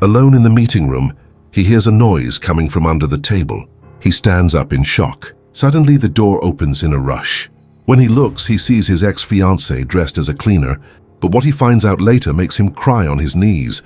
Alone in the meeting room, he hears a noise coming from under the table. He stands up in shock. Suddenly, the door opens in a rush. When he looks, he sees his ex-fiancée dressed as a cleaner, but what he finds out later makes him cry on his knees.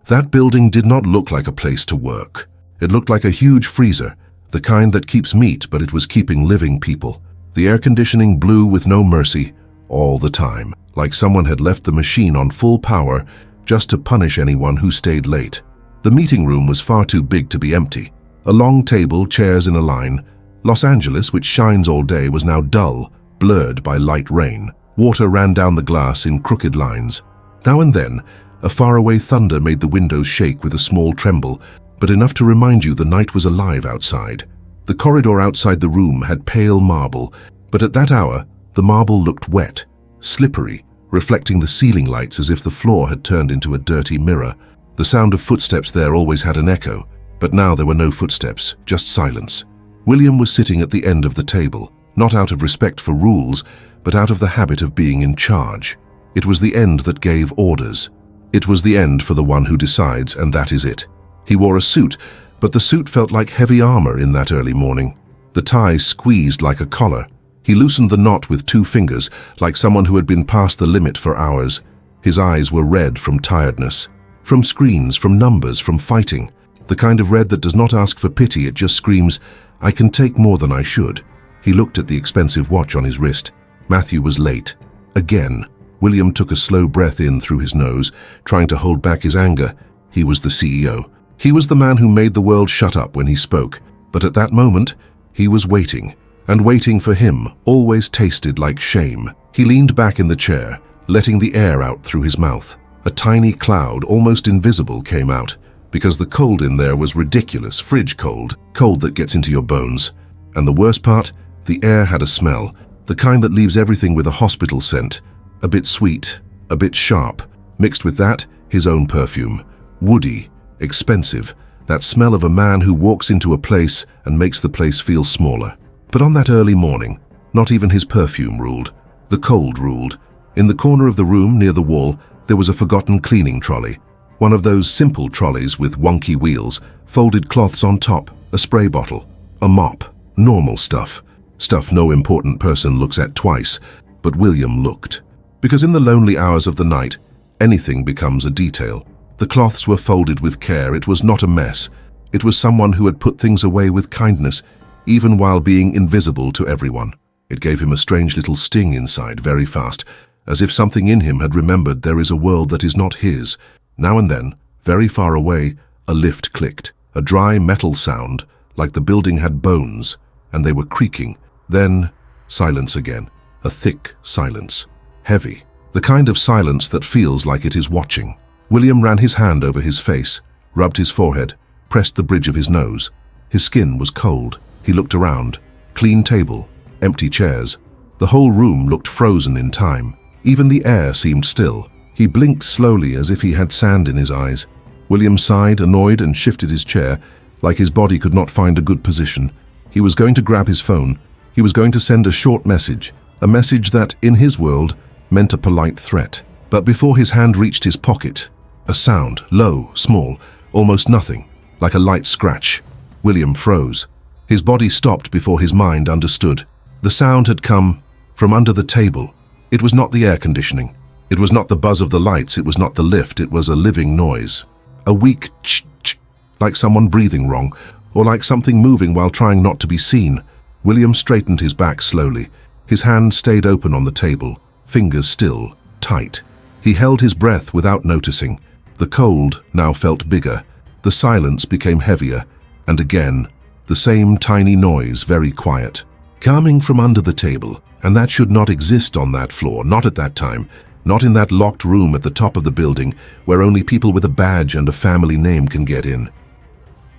That building did not look like a place to work. It looked like a huge freezer, the kind that keeps meat, but it was keeping living people. The air conditioning blew with no mercy, all the time, like someone had left the machine on full power just to punish anyone who stayed late. The meeting room was far too big to be empty. A long table, chairs in a line. Los Angeles, which shines all day, was now dull, blurred by light rain. Water ran down the glass in crooked lines. Now and then, a faraway thunder made the windows shake with a small tremble, but enough to remind you the night was alive outside. The corridor outside the room had pale marble, but at that hour, the marble looked wet, slippery, reflecting the ceiling lights as if the floor had turned into a dirty mirror. The sound of footsteps there always had an echo, but now there were no footsteps, just silence. William was sitting at the end of the table, not out of respect for rules, but out of the habit of being in charge. It was the end that gave orders. It was the end for the one who decides, and that is it. He wore a suit, but the suit felt like heavy armor in that early morning. The tie squeezed like a collar. He loosened the knot with 2 fingers, like someone who had been past the limit for hours. His eyes were red from tiredness. From screens, from numbers, from fighting. The kind of red that does not ask for pity, it just screams, "I can take more than I should." He looked at the expensive watch on his wrist. Matthew was late. Again. William took a slow breath in through his nose, trying to hold back his anger. He was the CEO. He was the man who made the world shut up when he spoke. But at that moment, he was waiting. And waiting for him always tasted like shame. He leaned back in the chair, letting the air out through his mouth. A tiny cloud, almost invisible, came out, because the cold in there was ridiculous, fridge cold, cold that gets into your bones. And the worst part, the air had a smell, the kind that leaves everything with a hospital scent, a bit sweet, a bit sharp. Mixed with that, his own perfume, woody, expensive, that smell of a man who walks into a place and makes the place feel smaller. But on that early morning, not even his perfume ruled. The cold ruled. In the corner of the room near the wall, there was a forgotten cleaning trolley. One of those simple trolleys with wonky wheels, folded cloths on top, a spray bottle, a mop, normal stuff. Stuff no important person looks at twice, but William looked. Because in the lonely hours of the night, anything becomes a detail. The cloths were folded with care. It was not a mess. It was someone who had put things away with kindness, even while being invisible to everyone. It gave him a strange little sting inside very fast, as if something in him had remembered there is a world that is not his. Now and then, very far away, a lift clicked, a dry metal sound, like the building had bones, and they were creaking. Then, silence again, a thick silence, heavy, the kind of silence that feels like it is watching. William ran his hand over his face, rubbed his forehead, pressed the bridge of his nose. His skin was cold. He looked around. Clean table, empty chairs. The whole room looked frozen in time. Even the air seemed still. He blinked slowly as if he had sand in his eyes. William sighed, annoyed, and shifted his chair, like his body could not find a good position. He was going to grab his phone. He was going to send a short message, a message that, in his world, meant a polite threat. But before his hand reached his pocket, a sound, low, small, almost nothing, like a light scratch. William froze. His body stopped before his mind understood. The sound had come from under the table. It was not the air conditioning. It was not the buzz of the lights. It was not the lift. It was a living noise. A weak ch-ch, like someone breathing wrong, or like something moving while trying not to be seen. William straightened his back slowly. His hand stayed open on the table, fingers still, tight. He held his breath without noticing. The cold now felt bigger. The silence became heavier, and again, the same tiny noise, very quiet, coming from under the table, and that should not exist on that floor, not at that time, not in that locked room at the top of the building where only people with a badge and a family name can get in.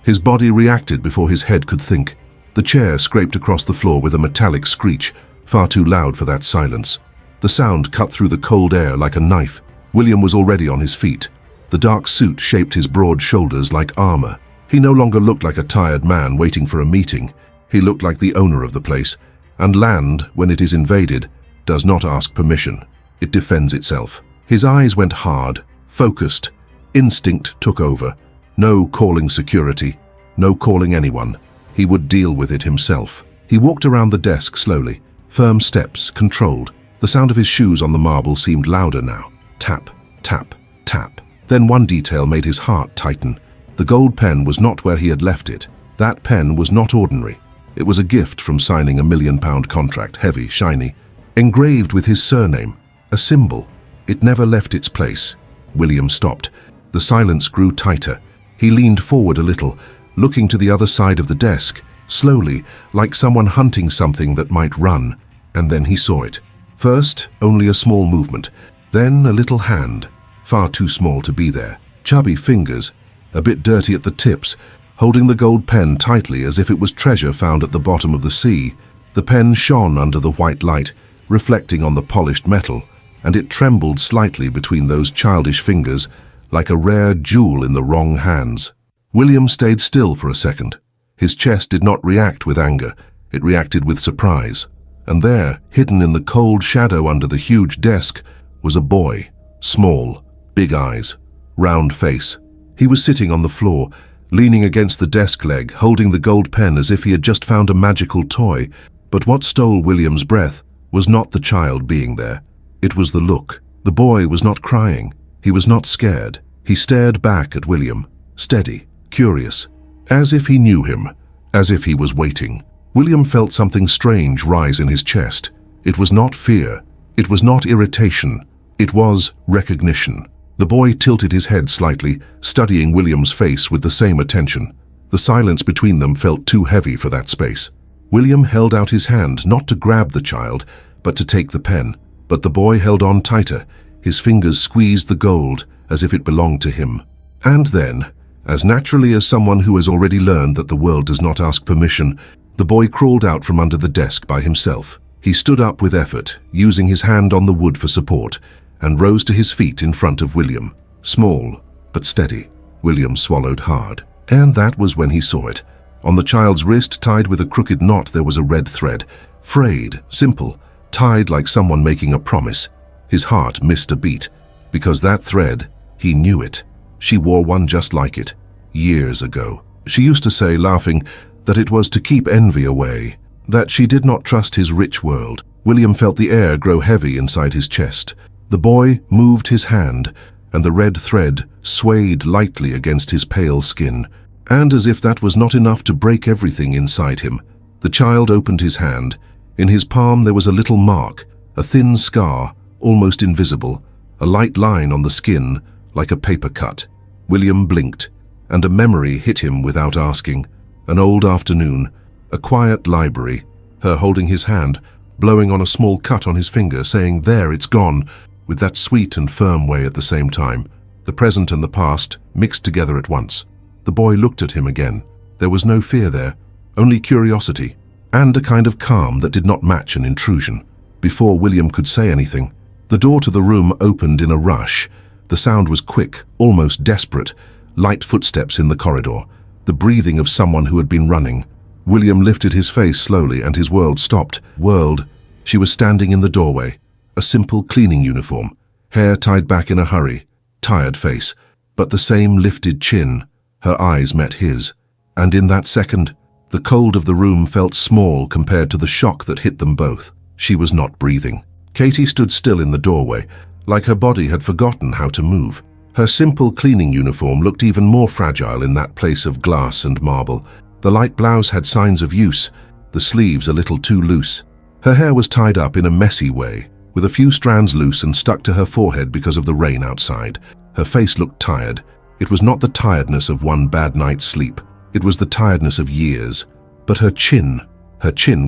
His body reacted before his head could think. The chair scraped across the floor with a metallic screech, far too loud for that silence. The sound cut through the cold air like a knife. William was already on his feet. The dark suit shaped his broad shoulders like armor. He no longer looked like a tired man waiting for a meeting. He looked like the owner of the place. And land, when it is invaded, does not ask permission. It defends itself. His eyes went hard, focused. Instinct took over. No calling security, no calling anyone. He would deal with it himself. He walked around the desk slowly, firm steps, controlled. The sound of his shoes on the marble seemed louder now. Tap, tap, tap. Then one detail made his heart tighten. The gold pen was not where he had left it. That pen was not ordinary. It was a gift from signing a £1 million contract, heavy, shiny, engraved with his surname, a symbol. It never left its place. William stopped. The silence grew tighter. He leaned forward a little, looking to the other side of the desk, slowly, like someone hunting something that might run, and then he saw it. First, only a small movement, then a little hand, far too small to be there. Chubby fingers, a bit dirty at the tips, holding the gold pen tightly as if it was treasure found at the bottom of the sea. The pen shone under the white light, reflecting on the polished metal, and it trembled slightly between those childish fingers, like a rare jewel in the wrong hands. William stayed still for a second. His chest did not react with anger, it reacted with surprise. And there, hidden in the cold shadow under the huge desk, was a boy, small, big eyes, round face. He was sitting on the floor, leaning against the desk leg, holding the gold pen as if he had just found a magical toy. But what stole William's breath was not the child being there. It was the look. The boy was not crying. He was not scared. He stared back at William, steady, curious, as if he knew him, as if he was waiting. William felt something strange rise in his chest. It was not fear. It was not irritation. It was recognition. The boy tilted his head slightly, studying William's face with the same attention. The silence between them felt too heavy for that space. William held out his hand, not to grab the child, but to take the pen. But the boy held on tighter. His fingers squeezed the gold as if it belonged to him. And then, as naturally as someone who has already learned that the world does not ask permission, the boy crawled out from under the desk by himself. He stood up with effort, using his hand on the wood for support, and rose to his feet in front of William. Small, but steady. William swallowed hard. And that was when he saw it. On the child's wrist, tied with a crooked knot, there was a red thread. Frayed, simple, tied like someone making a promise. His heart missed a beat, because that thread, he knew it. She wore one just like it, years ago. She used to say, laughing, that it was to keep envy away, that she did not trust his rich world. William felt the air grow heavy inside his chest. The boy moved his hand, and the red thread swayed lightly against his pale skin. And as if that was not enough to break everything inside him, the child opened his hand. In his palm there was a little mark, a thin scar, almost invisible, a light line on the skin, like a paper cut. William blinked, and a memory hit him without asking. An old afternoon, a quiet library, her holding his hand, blowing on a small cut on his finger, saying, "There, it's gone," with that sweet and firm way at the same time. The present and the past mixed together at once. The boy looked at him again. There was no fear there, only curiosity, and a kind of calm that did not match an intrusion. Before William could say anything, the door to the room opened in a rush. The sound was quick, almost desperate. Light footsteps in the corridor, the breathing of someone who had been running. William lifted his face slowly and his world stopped. World. She was standing in the doorway. A simple cleaning uniform, hair tied back in a hurry, tired face, but the same lifted chin. Her eyes met his, and in that second, the cold of the room felt small compared to the shock that hit them both. She was not breathing. Katie stood still in the doorway, like her body had forgotten how to move. Her simple cleaning uniform looked even more fragile in that place of glass and marble. The light blouse had signs of use, the sleeves a little too loose. Her hair was tied up in a messy way, with a few strands loose and stuck to her forehead because of the rain outside. Her face looked tired. It was not the tiredness of one bad night's sleep. It was the tiredness of years. But her chin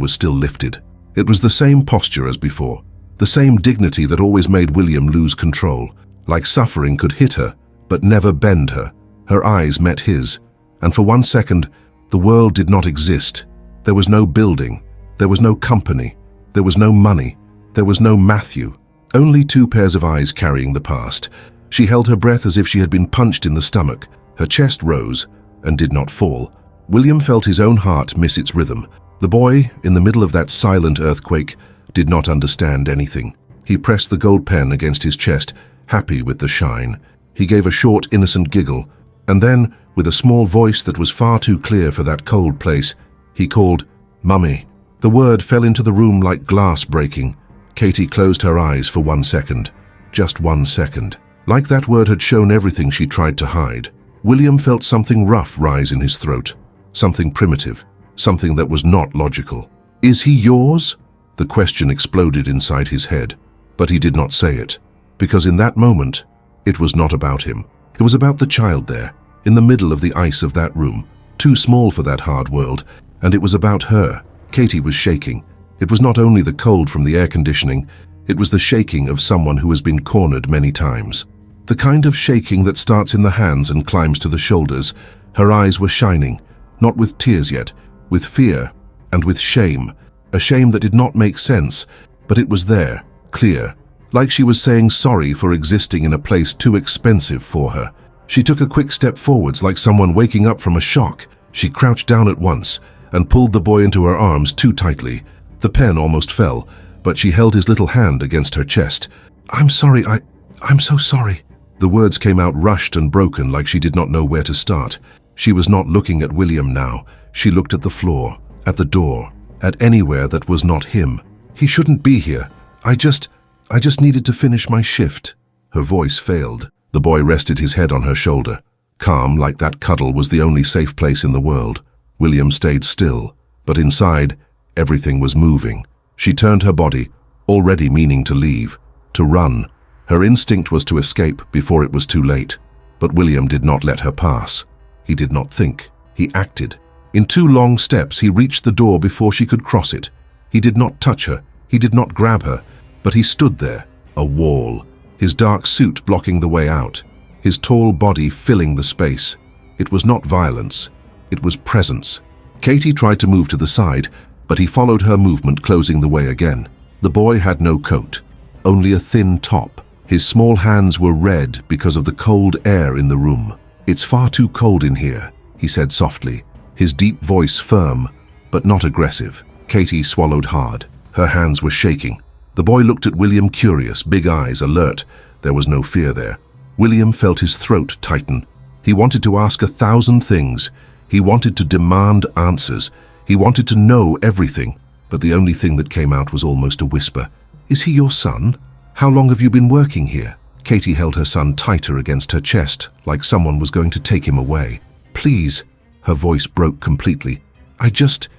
was still lifted. It was the same posture as before, the same dignity that always made William lose control. Like suffering could hit her, but never bend her. Her eyes met his, and for 1 second, the world did not exist. There was no building, there was no company, there was no money, there was no Matthew. Only 2 pairs of eyes carrying the past. She held her breath as if she had been punched in the stomach. Her chest rose and did not fall. William felt his own heart miss its rhythm. The boy, in the middle of that silent earthquake, did not understand anything. He pressed the gold pen against his chest, happy with the shine. He gave a short, innocent giggle, and then, with a small voice that was far too clear for that cold place, he called, "Mummy." The word fell into the room like glass breaking. Katie closed her eyes for 1 second. Just 1 second. Like that word had shown everything she tried to hide. William felt something rough rise in his throat. Something primitive. Something that was not logical. "Is he yours?" The question exploded inside his head. But he did not say it. Because in that moment, it was not about him. It was about the child there, in the middle of the ice of that room, too small for that hard world, and it was about her. Katie was shaking. It was not only the cold from the air conditioning, it was the shaking of someone who has been cornered many times. The kind of shaking that starts in the hands and climbs to the shoulders. Her eyes were shining, not with tears yet, with fear and with shame. A shame that did not make sense, but it was there, clear, like she was saying sorry for existing in a place too expensive for her. She took a quick step forwards like someone waking up from a shock. She crouched down at once and pulled the boy into her arms too tightly. The pen almost fell, but she held his little hand against her chest. "I'm sorry, I'm so sorry." The words came out rushed and broken like she did not know where to start. She was not looking at William now. She looked at the floor, at the door, at anywhere that was not him. "He shouldn't be here. I just needed to finish my shift." Her voice failed. The boy rested his head on her shoulder. Calm, like that cuddle was the only safe place in the world. William stayed still, but inside, everything was moving. She turned her body, already meaning to leave, to run. Her instinct was to escape before it was too late. But William did not let her pass. He did not think. He acted. In 2 long steps, he reached the door before she could cross it. He did not touch her. He did not grab her. But he stood there, a wall, his dark suit blocking the way out, his tall body filling the space. It was not violence. It was presence. Katie tried to move to the side, but he followed her movement, closing the way again. The boy had no coat, only a thin top. His small hands were red because of the cold air in the room. "It's far too cold in here," he said softly, his deep voice firm, but not aggressive. Katie swallowed hard. Her hands were shaking. The boy looked at William, curious, big eyes, alert. There was no fear there. William felt his throat tighten. He wanted to ask 1,000 things. He wanted to demand answers. He wanted to know everything. But the only thing that came out was almost a whisper. "Is he your son? How long have you been working here?" Katie held her son tighter against her chest, like someone was going to take him away. "Please." Her voice broke completely. I just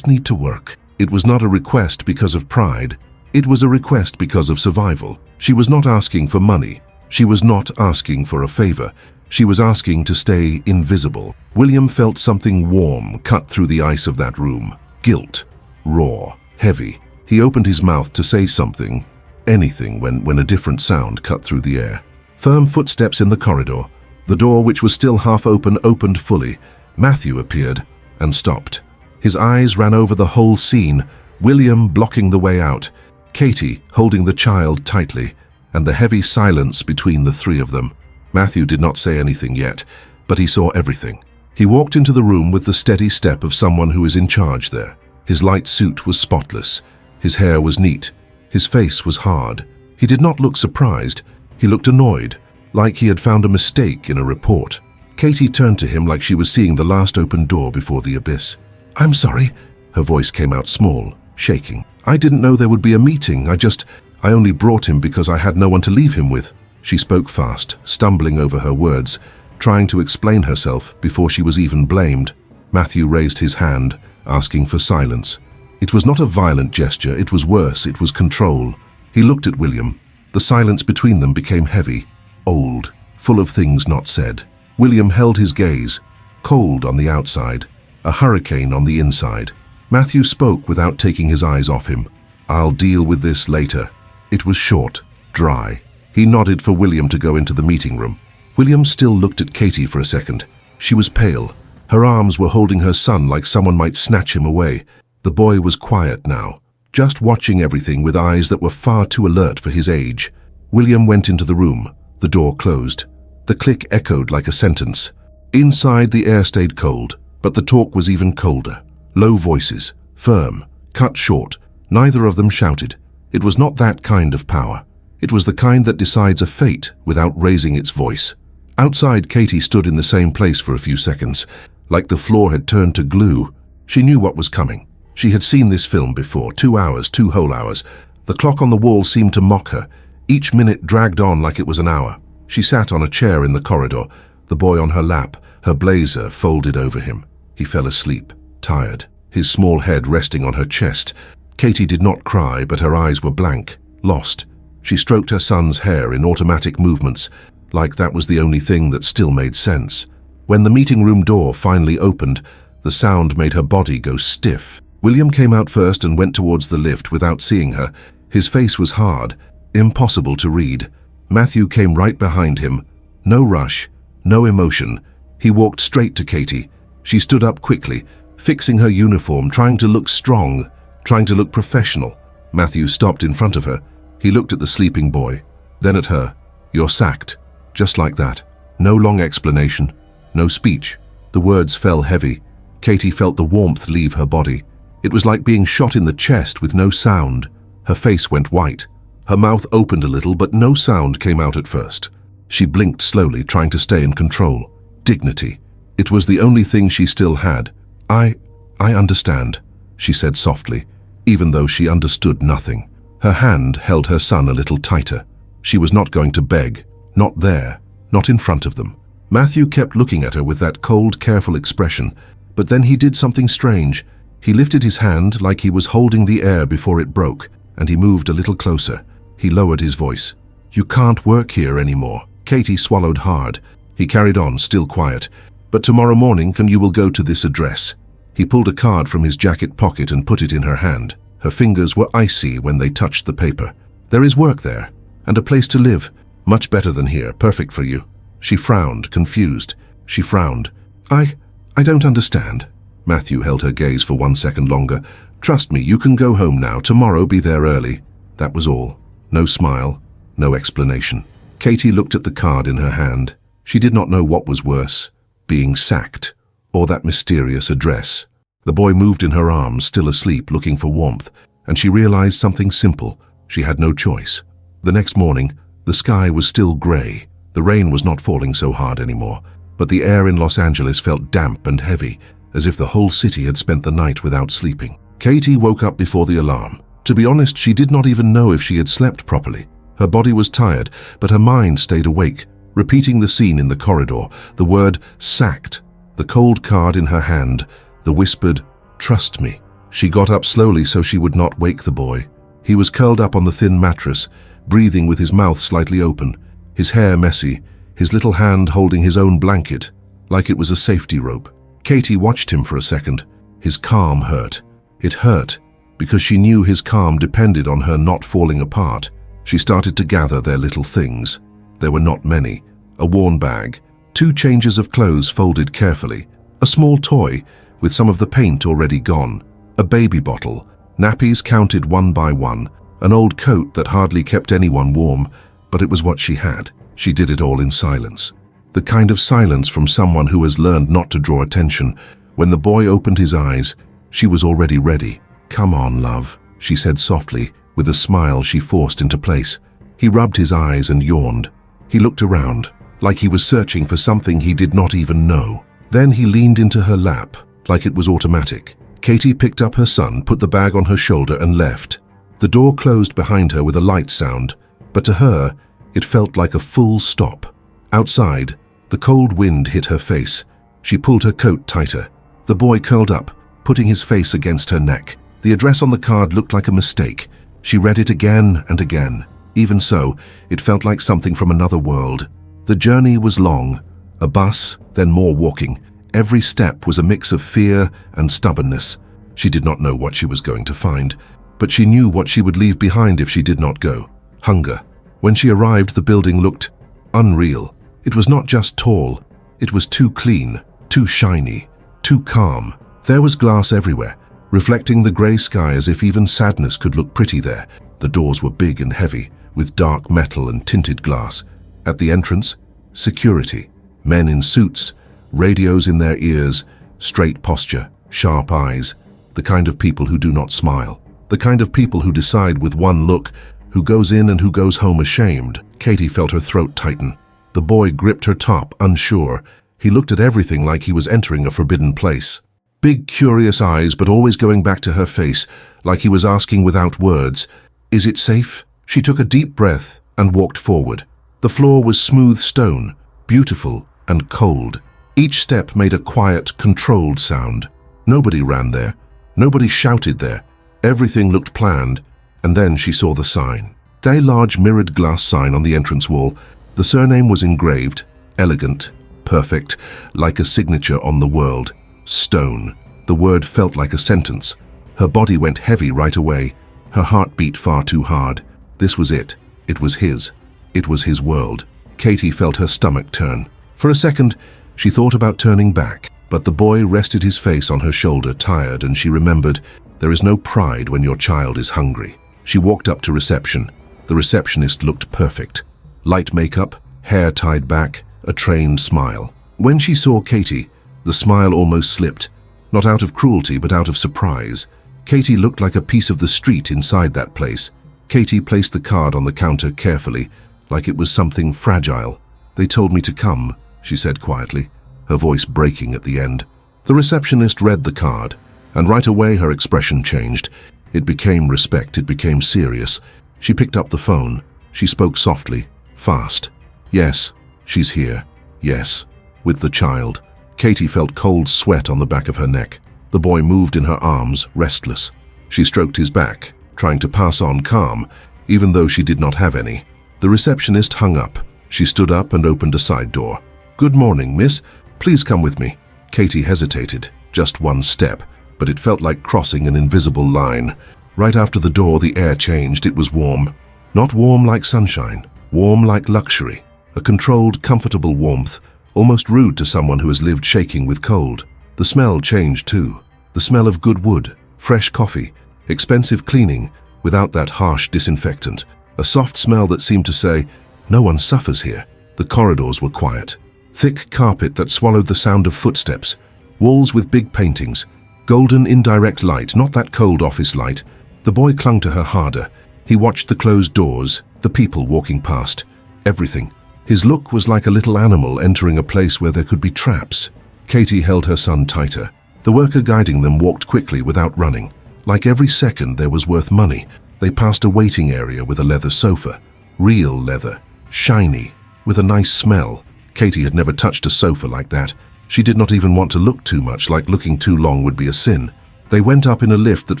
need to work." It was not a request because of pride. It was a request because of survival. She was not asking for money. She was not asking for a favor. She was asking to stay invisible. William felt something warm cut through the ice of that room. Guilt. Raw. Heavy. He opened his mouth to say something. Anything when a different sound cut through the air. Firm footsteps in the corridor. The door, which was still half open, opened fully. Matthew appeared and stopped. His eyes ran over the whole scene, William blocking the way out, Katie holding the child tightly, and the heavy silence between the 3 of them. Matthew did not say anything yet, but he saw everything. He walked into the room with the steady step of someone who is in charge there. His light suit was spotless. His hair was neat. His face was hard. He did not look surprised. He looked annoyed, like he had found a mistake in a report. Katie turned to him like she was seeing the last open door before the abyss. "I'm sorry." Her voice came out small, shaking. "I didn't know there would be a meeting. I only brought him because I had no one to leave him with." She spoke fast, stumbling over her words, trying to explain herself before she was even blamed. Matthew raised his hand, asking for silence. It was not a violent gesture, it was worse, it was control. He looked at William. The silence between them became heavy, old, full of things not said. William held his gaze, cold on the outside, a hurricane on the inside. Matthew spoke without taking his eyes off him. "I'll deal with this later." It was short, dry. He nodded for William to go into the meeting room. William still looked at Katie for a second. She was pale. Her arms were holding her son like someone might snatch him away. The boy was quiet now, just watching everything with eyes that were far too alert for his age. William went into the room. The door closed. The click echoed like a sentence. Inside, the air stayed cold, but the talk was even colder. Low voices, firm, cut short. Neither of them shouted. It was not that kind of power. It was the kind that decides a fate without raising its voice. Outside, Katie stood in the same place for a few seconds, like the floor had turned to glue. She knew what was coming. She had seen this film before, 2 hours, 2 whole hours. The clock on the wall seemed to mock her. Each minute dragged on like it was an hour. She sat on a chair in the corridor, the boy on her lap, her blazer folded over him. He fell asleep, tired, his small head resting on her chest. Katie did not cry, but her eyes were blank, lost. She stroked her son's hair in automatic movements, like that was the only thing that still made sense. When the meeting room door finally opened, the sound made her body go stiff. William came out first and went towards the lift without seeing her. His face was hard, impossible to read. Matthew came right behind him. No rush, no emotion. He walked straight to Katie. She stood up quickly, fixing her uniform, trying to look strong, trying to look professional. Matthew stopped in front of her. He looked at the sleeping boy, then at her. "You're sacked." Just like that. No long explanation, no speech. The words fell heavy. Katie felt the warmth leave her body. It was like being shot in the chest with no sound. Her face went white. Her mouth opened a little, but no sound came out at first. She blinked slowly, trying to stay in control. Dignity. It was the only thing she still had. I understand," she said softly, even though she understood nothing. Her hand held her son a little tighter. She was not going to beg. Not there. Not in front of them. Matthew kept looking at her with that cold, careful expression, but then he did something strange. He lifted his hand like he was holding the air before it broke, and he moved a little closer. He lowered his voice. "You can't work here anymore." Katie swallowed hard. He carried on, still quiet. "But tomorrow morning you will go to this address." He pulled a card from his jacket pocket and put it in her hand. Her fingers were icy when they touched the paper. "There is work there, and a place to live. Much better than here, perfect for you." She frowned, confused. She frowned. I don't understand." Matthew held her gaze for 1 second longer. "Trust me, you can go home now. Tomorrow be there early." That was all. No smile, no explanation. Katie looked at the card in her hand. She did not know what was worse, being sacked, or that mysterious address. The boy moved in her arms, still asleep, looking for warmth, and she realized something simple. She had no choice. The next morning, the sky was still gray. The rain was not falling so hard anymore, but the air in Los Angeles felt damp and heavy, as if the whole city had spent the night without sleeping. Katie woke up before the alarm. To be honest, she did not even know if she had slept properly. Her body was tired, but her mind stayed awake, repeating the scene in the corridor, the word sacked, the cold card in her hand, the whispered, "Trust me." She got up slowly so she would not wake the boy. He was curled up on the thin mattress, breathing with his mouth slightly open, his hair messy, his little hand holding his own blanket, like it was a safety rope. Katie watched him for a second. His calm hurt. It hurt because she knew his calm depended on her not falling apart. She started to gather their little things. There were not many. A worn bag, 2 changes of clothes folded carefully, a small toy with some of the paint already gone, a baby bottle, nappies counted one by one, an old coat that hardly kept anyone warm, but it was what she had. She did it all in silence. The kind of silence from someone who has learned not to draw attention. When the boy opened his eyes, she was already ready. "Come on, love," she said softly, with a smile she forced into place. He rubbed his eyes and yawned. He looked around, like he was searching for something he did not even know. Then he leaned into her lap, like it was automatic. Katie picked up her son, put the bag on her shoulder and left. The door closed behind her with a light sound, but to her, it felt like a full stop. Outside, the cold wind hit her face. She pulled her coat tighter. The boy curled up, putting his face against her neck. The address on the card looked like a mistake. She read it again and again. Even so, it felt like something from another world. The journey was long. A bus, then more walking. Every step was a mix of fear and stubbornness. She did not know what she was going to find, but she knew what she would leave behind if she did not go. Hunger. When she arrived, the building looked unreal. It was not just tall. It was too clean, too shiny, too calm. There was glass everywhere, reflecting the gray sky as if even sadness could look pretty there. The doors were big and heavy, with dark metal and tinted glass. At the entrance, security. Men in suits, radios in their ears, straight posture, sharp eyes. The kind of people who do not smile. The kind of people who decide with one look, who goes in and who goes home ashamed. Katie felt her throat tighten. The boy gripped her top, unsure. He looked at everything like he was entering a forbidden place. Big, curious eyes, but always going back to her face, like he was asking without words, "Is it safe?" She took a deep breath and walked forward. The floor was smooth stone, beautiful and cold. Each step made a quiet, controlled sound. Nobody ran there. Nobody shouted there. Everything looked planned, and then she saw the sign. A large mirrored glass sign on the entrance wall. The surname was engraved, elegant, perfect, like a signature on the world. Stone. The word felt like a sentence. Her body went heavy right away. Her heart beat far too hard. This was it. It was his. It was his world. Katie felt her stomach turn. For a second, she thought about turning back, but the boy rested his face on her shoulder, tired, and she remembered, there is no pride when your child is hungry. She walked up to reception. The receptionist looked perfect. Light makeup, hair tied back, a trained smile. When she saw Katie, the smile almost slipped, not out of cruelty but out of surprise. Katie looked like a piece of the street inside that place. Katie placed the card on the counter carefully, like it was something fragile. "They told me to come," she said quietly, her voice breaking at the end. The receptionist read the card, and right away her expression changed. It became respect, it became serious. She picked up the phone. She spoke softly, fast. "Yes, she's here. Yes." With the child. Katie felt cold sweat on the back of her neck. The boy moved in her arms, restless. She stroked his back, trying to pass on calm, even though she did not have any. The receptionist hung up. She stood up and opened a side door. "Good morning, miss. Please come with me." Katie hesitated, just one step, but it felt like crossing an invisible line. Right after the door, the air changed. It was warm. Not warm like sunshine, warm like luxury. A controlled, comfortable warmth, almost rude to someone who has lived shaking with cold. The smell changed too. The smell of good wood, fresh coffee, expensive cleaning, without that harsh disinfectant. A soft smell that seemed to say, no one suffers here. The corridors were quiet. Thick carpet that swallowed the sound of footsteps. Walls with big paintings. Golden indirect light, not that cold office light. The boy clung to her harder. He watched the closed doors, the people walking past. Everything. His look was like a little animal entering a place where there could be traps. Katie held her son tighter. The worker guiding them walked quickly without running. Like every second there was worth money. They passed a waiting area with a leather sofa. Real leather. Shiny. With a nice smell. Katie had never touched a sofa like that. She did not even want to look too much, like looking too long would be a sin. They went up in a lift that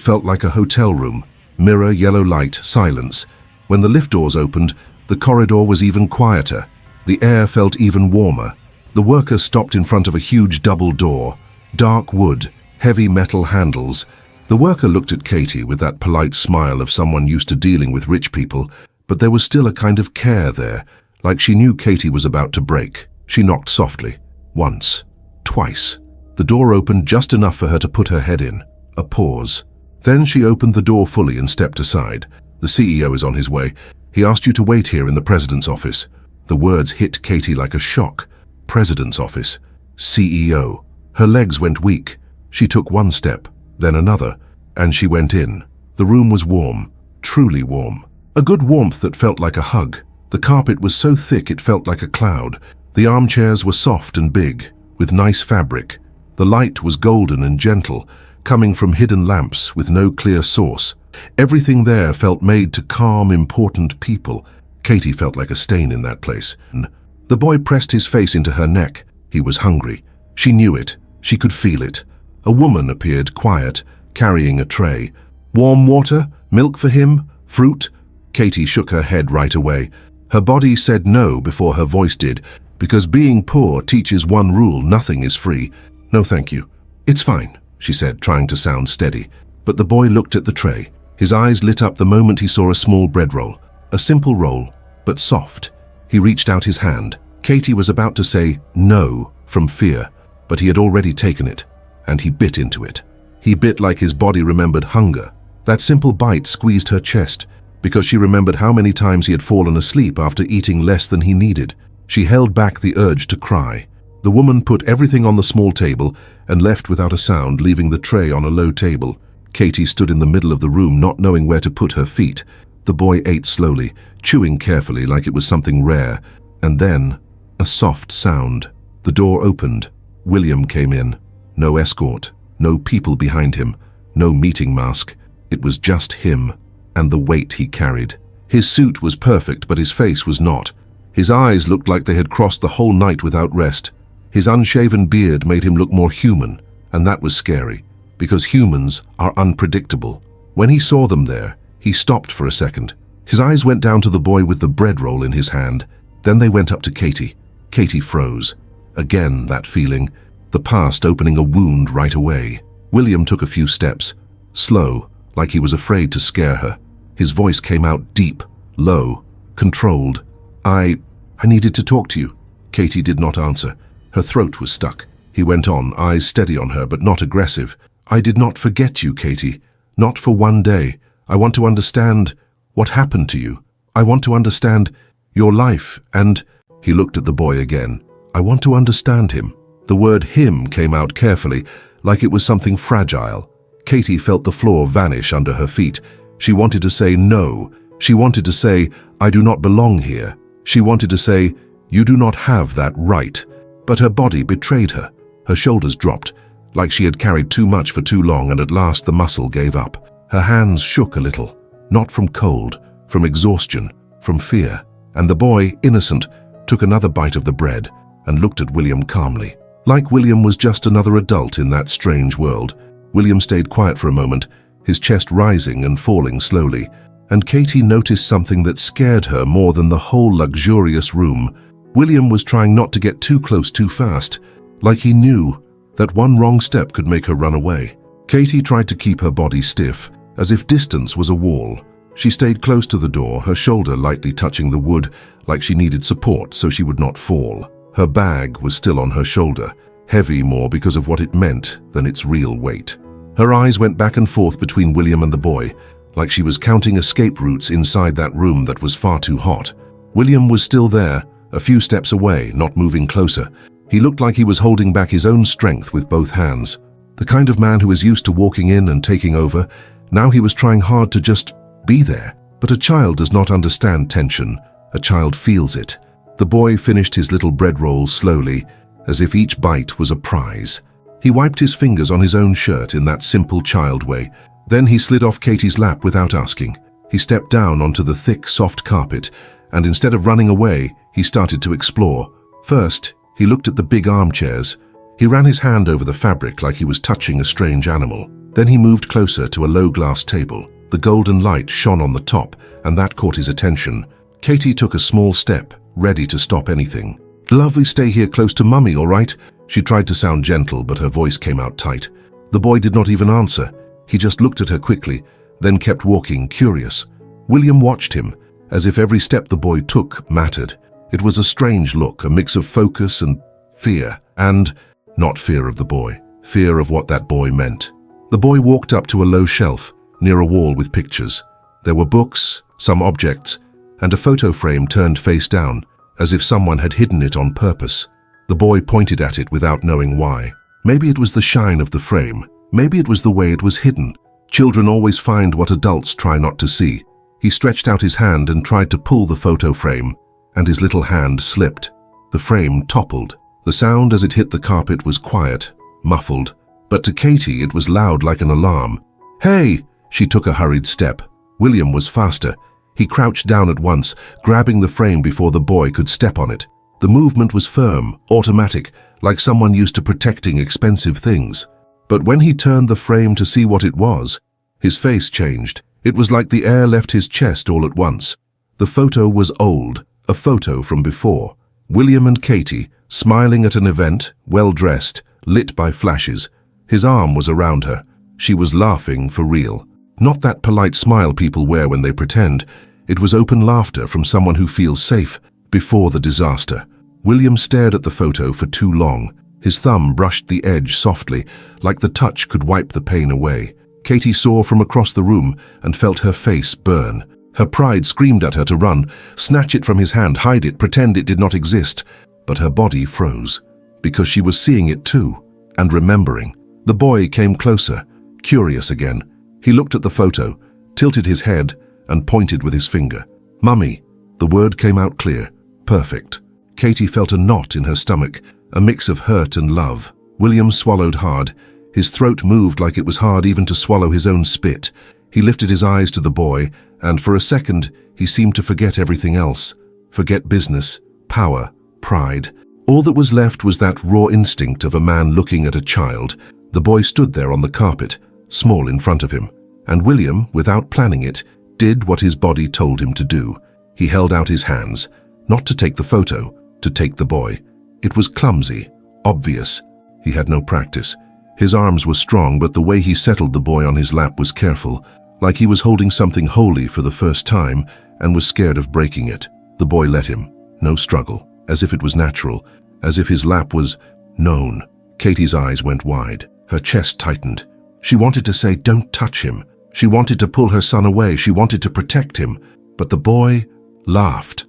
felt like a hotel room. Mirror, yellow light, silence. When the lift doors opened, the corridor was even quieter. The air felt even warmer. The worker stopped in front of a huge double door. Dark wood, heavy metal handles. The worker looked at Katie with that polite smile of someone used to dealing with rich people, but there was still a kind of care there, like she knew Katie was about to break. She knocked softly. Once. Twice. The door opened just enough for her to put her head in. A pause. Then she opened the door fully and stepped aside. "The CEO is on his way. He asked you to wait here in the president's office." The words hit Katie like a shock. President's office. CEO. Her legs went weak. She took one step, then another, and she went in. The room was warm, truly warm. A good warmth that felt like a hug. The carpet was so thick it felt like a cloud. The armchairs were soft and big, with nice fabric. The light was golden and gentle, coming from hidden lamps with no clear source. Everything there felt made to calm important people. Katie felt like a stain in that place. The boy pressed his face into her neck. He was hungry. She knew it. She could feel it. A woman appeared, quiet, carrying a tray. Warm water? Milk for him? Fruit? Katie shook her head right away. Her body said no before her voice did, because being poor teaches one rule: nothing is free. "No, thank you." "It's fine," she said, trying to sound steady. But the boy looked at the tray. His eyes lit up the moment he saw a small bread roll. A simple roll, but soft. He reached out his hand. Katie was about to say no from fear, but he had already taken it, and he bit into it. He bit like his body remembered hunger. That simple bite squeezed her chest, because she remembered how many times he had fallen asleep after eating less than he needed. She held back the urge to cry. The woman put everything on the small table and left without a sound, leaving the tray on a low table. Katie stood in the middle of the room, not knowing where to put her feet. The boy ate slowly, chewing carefully like it was something rare, and then a soft sound. The door opened. William came in. No escort, no people behind him, no meeting mask. It was just him and the weight he carried. His suit was perfect, but his face was not. His eyes looked like they had crossed the whole night without rest. His unshaven beard made him look more human, and that was scary, because humans are unpredictable. When he saw them there, he stopped for a second. His eyes went down to the boy with the bread roll in his hand. Then they went up to Katie. Katie froze. Again, that feeling, the past opening a wound right away. William took a few steps, slow, like he was afraid to scare her. His voice came out deep, low, controlled. I needed to talk to you." Katie did not answer. Her throat was stuck. He went on, eyes steady on her, but not aggressive. "I did not forget you, Katie. Not for one day. I want to understand what happened to you. I want to understand your life, and—" He looked at the boy again. "I want to understand him." The word him came out carefully, like it was something fragile. Katie felt the floor vanish under her feet. She wanted to say no. She wanted to say, "I do not belong here." She wanted to say, "You do not have that right." But her body betrayed her. Her shoulders dropped, like she had carried too much for too long, and at last the muscle gave up. Her hands shook a little, not from cold, from exhaustion, from fear. And the boy, innocent, took another bite of the bread and looked at William calmly. Like William was just another adult in that strange world. William stayed quiet for a moment, his chest rising and falling slowly, and Katie noticed something that scared her more than the whole luxurious room. William was trying not to get too close too fast, like he knew that one wrong step could make her run away. Katie tried to keep her body stiff, as if distance was a wall. She stayed close to the door, her shoulder lightly touching the wood, like she needed support so she would not fall. Her bag was still on her shoulder, heavy more because of what it meant than its real weight. Her eyes went back and forth between William and the boy, like she was counting escape routes inside that room that was far too hot. William was still there, a few steps away, not moving closer. He looked like he was holding back his own strength with both hands. The kind of man who is used to walking in and taking over, now he was trying hard to just be there. But a child does not understand tension. A child feels it. The boy finished his little bread roll slowly, as if each bite was a prize. He wiped his fingers on his own shirt in that simple child way. Then he slid off Katie's lap without asking. He stepped down onto the thick, soft carpet, and instead of running away, he started to explore. First, he looked at the big armchairs. He ran his hand over the fabric like he was touching a strange animal. Then he moved closer to a low glass table. The golden light shone on the top, and that caught his attention. Katie took a small step, ready to stop anything. "Love, we stay here close to Mummy, all right?" She tried to sound gentle, but her voice came out tight. The boy did not even answer. He just looked at her quickly, then kept walking, curious. William watched him, as if every step the boy took mattered. It was a strange look, a mix of focus and fear, and not fear of the boy, fear of what that boy meant. The boy walked up to a low shelf, near a wall with pictures. There were books, some objects, and a photo frame turned face down, as if someone had hidden it on purpose. The boy pointed at it without knowing why. Maybe it was the shine of the frame. Maybe it was the way it was hidden. Children always find what adults try not to see. He stretched out his hand and tried to pull the photo frame, and his little hand slipped. The frame toppled. The sound as it hit the carpet was quiet, muffled, but to Katie it was loud like an alarm. "Hey!" She took a hurried step. William was faster. He crouched down at once, grabbing the frame before the boy could step on it. The movement was firm, automatic, like someone used to protecting expensive things. But when he turned the frame to see what it was, his face changed. It was like the air left his chest all at once. The photo was old, a photo from before. William and Katie, smiling at an event, well-dressed, lit by flashes. His arm was around her. She was laughing for real. Not that polite smile people wear when they pretend. It was open laughter from someone who feels safe before the disaster. William stared at the photo for too long. His thumb brushed the edge softly, like the touch could wipe the pain away. Katie saw from across the room and felt her face burn. Her pride screamed at her to run, snatch it from his hand, hide it, pretend it did not exist. But her body froze, because she was seeing it too, and remembering. The boy came closer, curious again. He looked at the photo, tilted his head, and pointed with his finger. "Mummy." The word came out clear. Perfect. Katie felt a knot in her stomach, a mix of hurt and love. William swallowed hard. His throat moved like it was hard even to swallow his own spit. He lifted his eyes to the boy, and for a second he seemed to forget everything else. Forget business, power, pride. All that was left was that raw instinct of a man looking at a child. The boy stood there on the carpet, small in front of him, and William, without planning it, did what his body told him to do. He held out his hands, not to take the photo, to take the boy. It was clumsy, obvious. He had no practice. His arms were strong, but the way he settled the boy on his lap was careful, like he was holding something holy for the first time and was scared of breaking it. The boy let him. No struggle, as if it was natural, as if his lap was known. Katie's eyes went wide. Her chest tightened. She wanted to say, "Don't touch him." She wanted to pull her son away. She wanted to protect him. But the boy laughed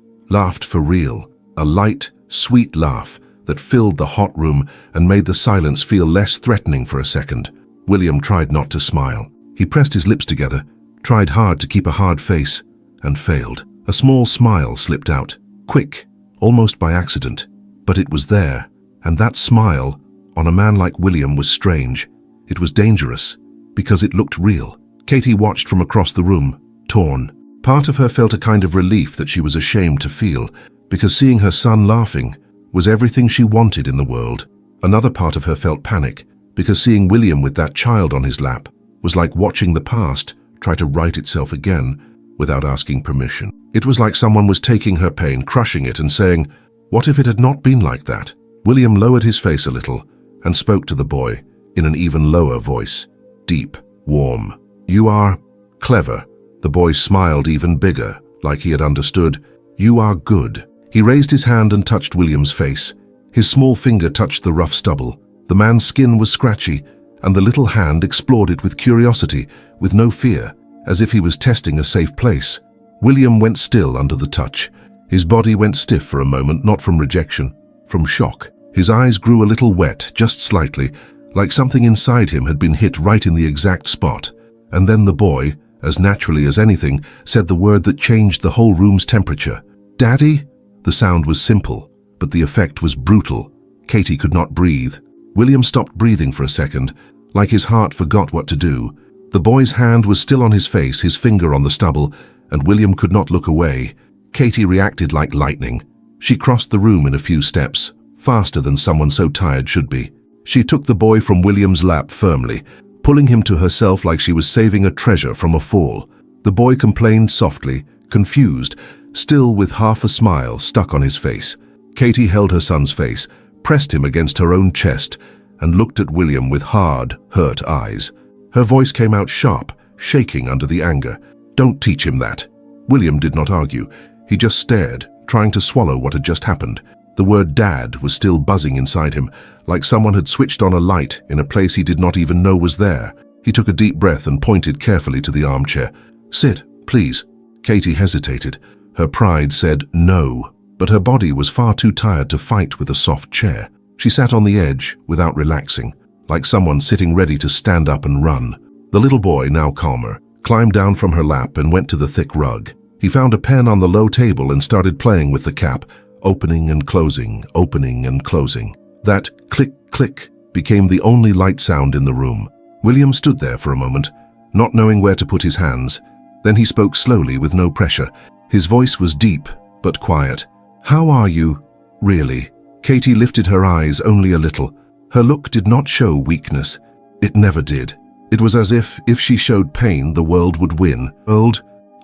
for real. A light, sweet laugh that filled the hot room and made the silence feel less threatening for a second. William tried not to smile. He pressed his lips together, tried hard to keep a hard face, and failed. A small smile slipped out, quick, almost by accident. But it was there, and that smile, on a man like William, was strange. It was dangerous, because it looked real. Katie watched from across the room, torn. Part of her felt a kind of relief that she was ashamed to feel, because seeing her son laughing was everything she wanted in the world. Another part of her felt panic, because seeing William with that child on his lap was like watching the past try to right itself again without asking permission. It was like someone was taking her pain, crushing it, and saying, "What if it had not been like that?" William lowered his face a little and spoke to the boy in an even lower voice, deep, warm. "You are clever." The boy smiled even bigger, like he had understood. "You are good." He raised his hand and touched William's face. His small finger touched the rough stubble. The man's skin was scratchy, and the little hand explored it with curiosity, with no fear, as if he was testing a safe place. William went still under the touch. His body went stiff for a moment, not from rejection, from shock. His eyes grew a little wet, just slightly, like something inside him had been hit right in the exact spot. And then the boy, as naturally as anything, said the word that changed the whole room's temperature. "Daddy?" The sound was simple, but the effect was brutal. Katie could not breathe. William stopped breathing for a second, like his heart forgot what to do. The boy's hand was still on his face, his finger on the stubble, and William could not look away. Katie reacted like lightning. She crossed the room in a few steps, faster than someone so tired should be. She took the boy from William's lap firmly, pulling him to herself like she was saving a treasure from a fall. The boy complained softly, confused, still with half a smile stuck on his face. Katie held her son's face, pressed him against her own chest, and looked at William with hard, hurt eyes. Her voice came out sharp, shaking under the anger. "Don't teach him that." William did not argue. He just stared, trying to swallow what had just happened. The word "dad" was still buzzing inside him, like someone had switched on a light in a place he did not even know was there. He took a deep breath and pointed carefully to the armchair. "Sit, please." Katie hesitated. Her pride said no, but her body was far too tired to fight with a soft chair. She sat on the edge without relaxing, like someone sitting ready to stand up and run. The little boy, now calmer, climbed down from her lap and went to the thick rug. He found a pen on the low table and started playing with the cap, opening and closing, opening and closing. That click-click became the only light sound in the room. William stood there for a moment, not knowing where to put his hands. Then he spoke slowly with no pressure. His voice was deep, but quiet. "How are you, really?" Katie lifted her eyes only a little. Her look did not show weakness. It never did. It was as if she showed pain, the world would win.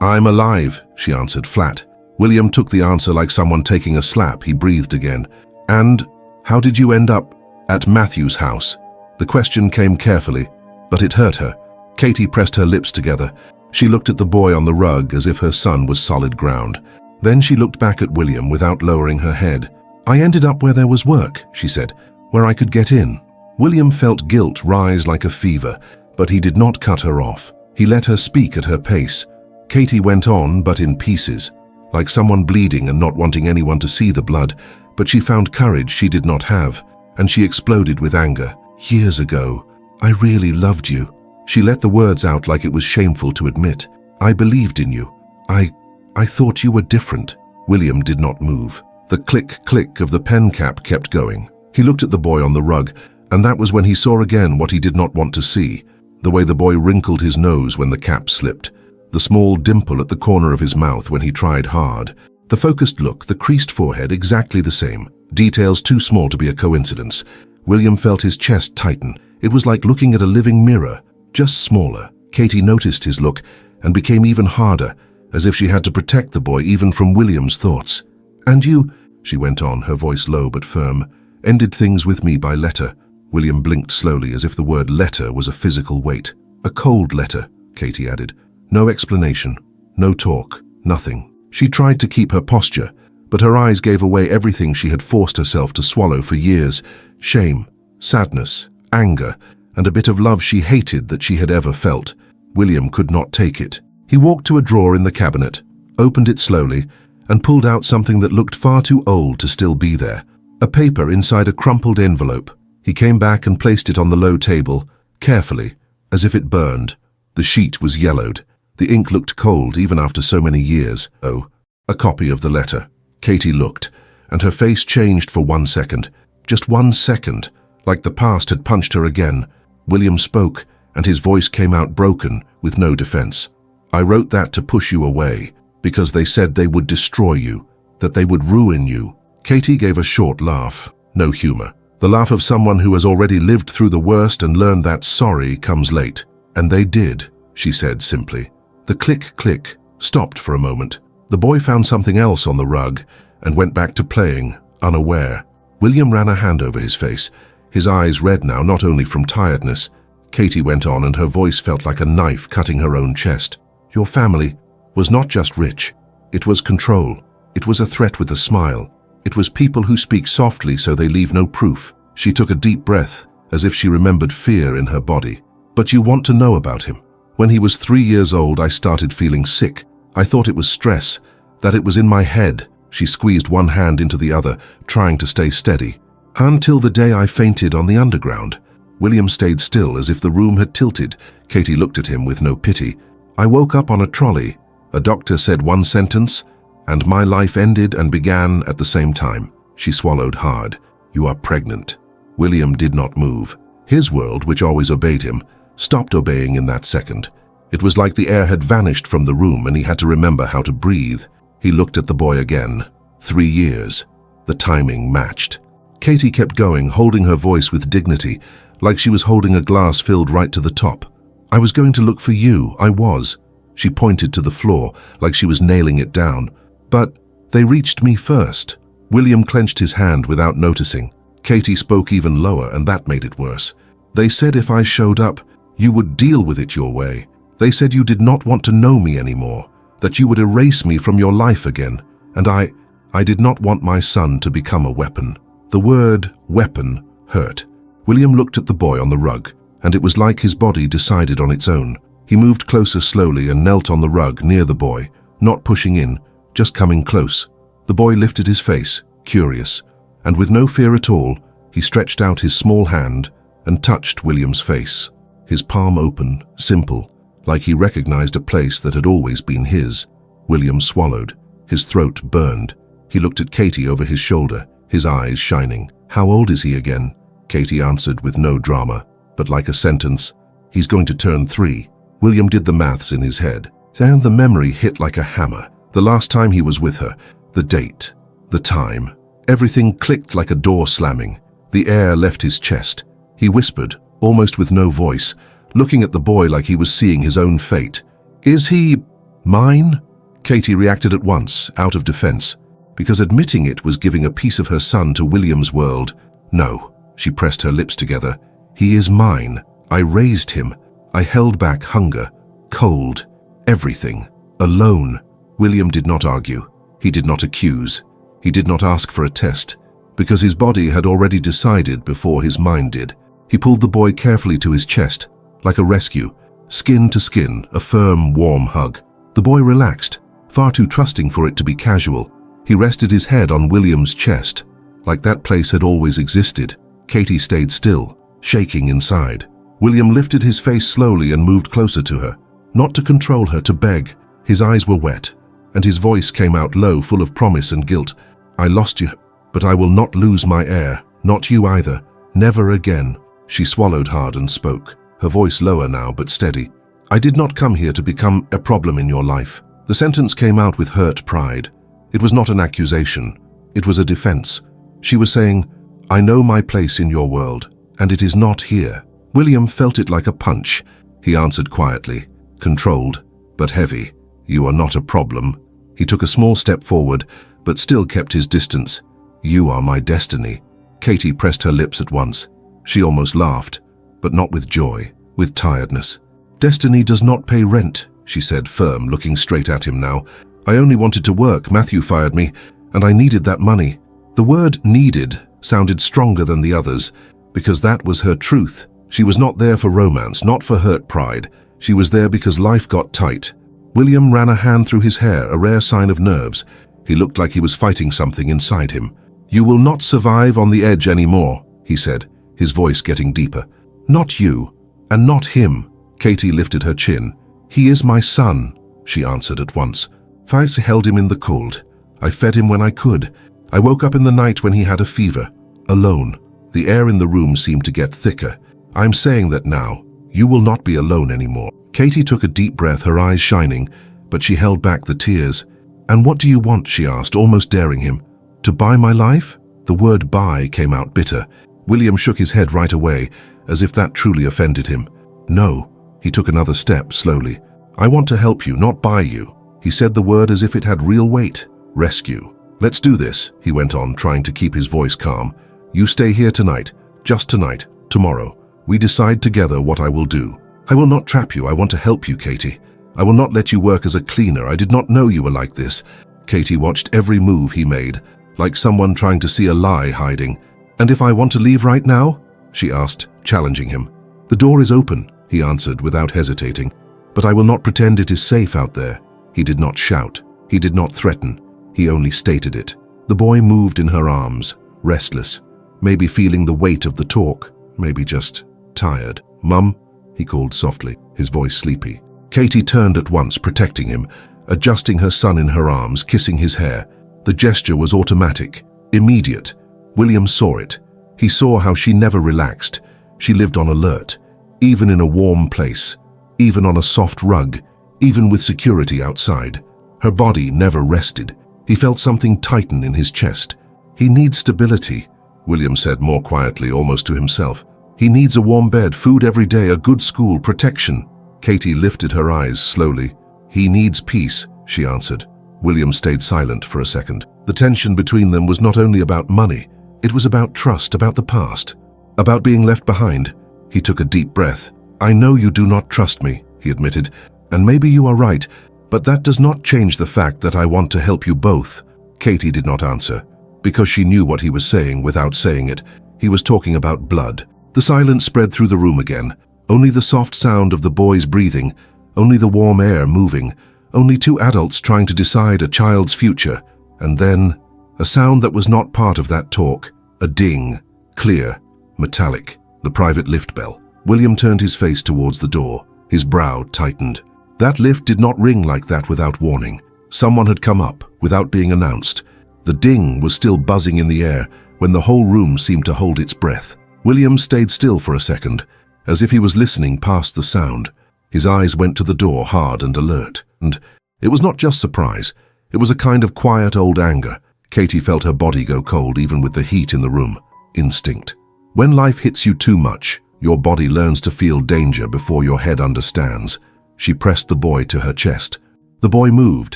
"I'm alive," she answered flat. William took the answer like someone taking a slap. He breathed again. "And how did you end up at Matthew's house?" The question came carefully, but it hurt her. Katie pressed her lips together. She looked at the boy on the rug as if her son was solid ground. Then she looked back at William without lowering her head. "I ended up where there was work," she said, "where I could get in." William felt guilt rise like a fever, but he did not cut her off. He let her speak at her pace. Katie went on, but in pieces, like someone bleeding and not wanting anyone to see the blood, but she found courage she did not have, and she exploded with anger. "Years ago, I really loved you." She let the words out like it was shameful to admit. "I believed in you. I thought you were different." William did not move. The click-click of the pen cap kept going. He looked at the boy on the rug, and that was when he saw again what he did not want to see, the way the boy wrinkled his nose when the cap slipped, the small dimple at the corner of his mouth when he tried hard, the focused look, the creased forehead, exactly the same, details too small to be a coincidence. William felt his chest tighten. It was like looking at a living mirror, just smaller. Katie noticed his look and became even harder, as if she had to protect the boy even from William's thoughts. "And you," she went on, her voice low but firm, "ended things with me by letter." William blinked slowly, as if the word letter was a physical weight. "A cold letter," Katie added. "No explanation, no talk, nothing." She tried to keep her posture, but her eyes gave away everything she had forced herself to swallow for years: shame, sadness, anger, and a bit of love she hated that she had ever felt. William could not take it. He walked to a drawer in the cabinet, opened it slowly, and pulled out something that looked far too old to still be there. A paper inside a crumpled envelope. He came back and placed it on the low table, carefully, as if it burned. The sheet was yellowed. The ink looked cold even after so many years. Oh, a copy of the letter. Katie looked, and her face changed for 1 second. Just 1 second, like the past had punched her again. William spoke, and his voice came out broken, with no defense. "I wrote that to push you away, because they said they would destroy you, that they would ruin you." Katie gave a short laugh, no humor. The laugh of someone who has already lived through the worst and learned that sorry comes late. "And they did," she said simply. The click-click stopped for a moment. The boy found something else on the rug and went back to playing, unaware. William ran a hand over his face, his eyes red now, not only from tiredness. Katie went on, and her voice felt like a knife cutting her own chest. "Your family was not just rich. It was control. It was a threat with a smile. It was people who speak softly so they leave no proof." She took a deep breath, as if she remembered fear in her body. "But you want to know about him. When he was 3 years old, I started feeling sick. I thought it was stress, that it was in my head." She squeezed one hand into the other, trying to stay steady. "Until the day I fainted on the underground." William stayed still, as if the room had tilted. Katie looked at him with no pity. "I woke up on a trolley. A doctor said one sentence, and my life ended and began at the same time." She swallowed hard. "You are pregnant." William did not move. His world, which always obeyed him, stopped obeying in that second. It was like the air had vanished from the room and he had to remember how to breathe. He looked at the boy again. 3 years. The timing matched. Katie kept going, holding her voice with dignity, like she was holding a glass filled right to the top. "I was going to look for you, I was." She pointed to the floor, like she was nailing it down. "But they reached me first." William clenched his hand without noticing. Katie spoke even lower, and that made it worse. "They said if I showed up, you would deal with it your way. They said you did not want to know me anymore, that you would erase me from your life again. And I did not want my son to become a weapon." The word weapon hurt. William looked at the boy on the rug, and it was like his body decided on its own. He moved closer slowly and knelt on the rug near the boy, not pushing in, just coming close. The boy lifted his face, curious, and with no fear at all, he stretched out his small hand and touched William's face. His palm open, simple, like he recognized a place that had always been his. William swallowed. His throat burned. He looked at Katie over his shoulder, his eyes shining. "How old is he again?" Katie answered with no drama, but like a sentence. "He's going to turn 3. William did the maths in his head, and the memory hit like a hammer. The last time he was with her, the date, the time. Everything clicked like a door slamming. The air left his chest. He whispered, almost with no voice, looking at the boy like he was seeing his own fate. "Is he mine?" Katie reacted at once, out of defense, because admitting it was giving a piece of her son to William's world. "No," she pressed her lips together. "He is mine. I raised him. I held back hunger, cold, everything, alone." William did not argue. He did not accuse. He did not ask for a test, because his body had already decided before his mind did. He pulled the boy carefully to his chest, like a rescue, skin to skin, a firm, warm hug. The boy relaxed, far too trusting for it to be casual. He rested his head on William's chest, like that place had always existed. Katie stayed still, shaking inside. William lifted his face slowly and moved closer to her, not to control her, to beg. His eyes were wet, and his voice came out low, full of promise and guilt. "I lost you, but I will not lose my heir. Not you either. Never again." She swallowed hard and spoke, her voice lower now but steady. "I did not come here to become a problem in your life." The sentence came out with hurt pride. It was not an accusation. It was a defense. She was saying, "I know my place in your world, and it is not here." William felt it like a punch. He answered quietly, controlled, but heavy. "You are not a problem." He took a small step forward, but still kept his distance. "You are my destiny." Katie pressed her lips at once. She almost laughed, but not with joy, with tiredness. "Destiny does not pay rent," she said, firm, looking straight at him now. "I only wanted to work. Matthew fired me, and I needed that money." The word "needed" sounded stronger than the others, because that was her truth. She was not there for romance, not for hurt pride. She was there because life got tight. William ran a hand through his hair, a rare sign of nerves. He looked like he was fighting something inside him. "You will not survive on the edge anymore," he said, his voice getting deeper. "Not you, and not him." Katie lifted her chin. "He is my son," she answered at once. "I held him in the cold. I fed him when I could. I woke up in the night when he had a fever, alone. The air in the room seemed to get thicker. I'm saying that now. You will not be alone anymore." Katie took a deep breath, her eyes shining, but she held back the tears. "And what do you want?" she asked, almost daring him. "To buy my life?" The word "buy" came out bitter. William shook his head right away, as if that truly offended him. "No." He took another step, slowly. "I want to help you, not buy you." He said the word as if it had real weight. "Rescue." "Let's do this," he went on, trying to keep his voice calm. "You stay here tonight, just tonight, tomorrow. We decide together what I will do. I will not trap you. I want to help you, Katie. I will not let you work as a cleaner. I did not know you were like this." Katie watched every move he made, like someone trying to see a lie hiding. "And if I want to leave right now?" she asked, challenging him. "The door is open," he answered without hesitating. "But I will not pretend it is safe out there." He did not shout. He did not threaten. He only stated it. The boy moved in her arms, restless, maybe feeling the weight of the talk, maybe just tired. "Mum," he called softly, his voice sleepy. Katie turned at once, protecting him, adjusting her son in her arms, kissing his hair. The gesture was automatic, immediate. William saw it. He saw how she never relaxed. She lived on alert, even in a warm place, even on a soft rug, even with security outside. Her body never rested. He felt something tighten in his chest. "He needs stability," William said more quietly, almost to himself. "He needs a warm bed, food every day, a good school, protection." Katie lifted her eyes slowly. "He needs peace," she answered. William stayed silent for a second. The tension between them was not only about money. It was about trust, about the past, about being left behind. He took a deep breath. "I know you do not trust me," he admitted, "and maybe you are right, but that does not change the fact that I want to help you both." Katie did not answer, because she knew what he was saying without saying it. He was talking about blood. The silence spread through the room again. Only the soft sound of the boy's breathing, only the warm air moving, only two adults trying to decide a child's future. And then, a sound that was not part of that talk, a ding, clear, metallic, the private lift bell. William turned his face towards the door. His brow tightened. That lift did not ring like that without warning. Someone had come up, without being announced. The ding was still buzzing in the air when the whole room seemed to hold its breath. William stayed still for a second, as if he was listening past the sound. His eyes went to the door, hard and alert. And it was not just surprise. It was a kind of quiet old anger. Katie felt her body go cold even with the heat in the room. Instinct. When life hits you too much, your body learns to feel danger before your head understands. She pressed the boy to her chest. The boy moved,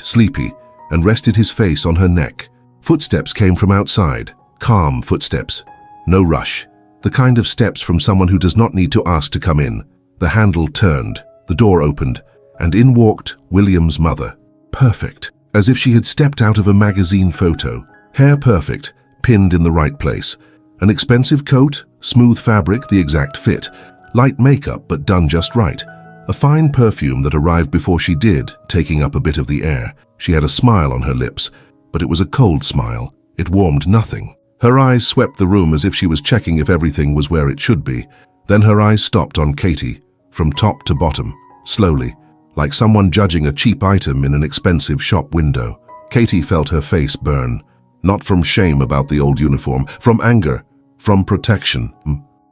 sleepy, and rested his face on her neck. Footsteps came from outside, calm footsteps. No rush. The kind of steps from someone who does not need to ask to come in. The handle turned, the door opened, and in walked William's mother. Perfect, as if she had stepped out of a magazine photo. Hair perfect, pinned in the right place. An expensive coat, smooth fabric, the exact fit. Light makeup, but done just right. A fine perfume that arrived before she did, taking up a bit of the air. She had a smile on her lips, but it was a cold smile. It warmed nothing. Her eyes swept the room as if she was checking if everything was where it should be. Then her eyes stopped on Katie, from top to bottom, slowly. like someone judging a cheap item in an expensive shop window. Katie felt her face burn, not from shame about the old uniform, from anger, from protection.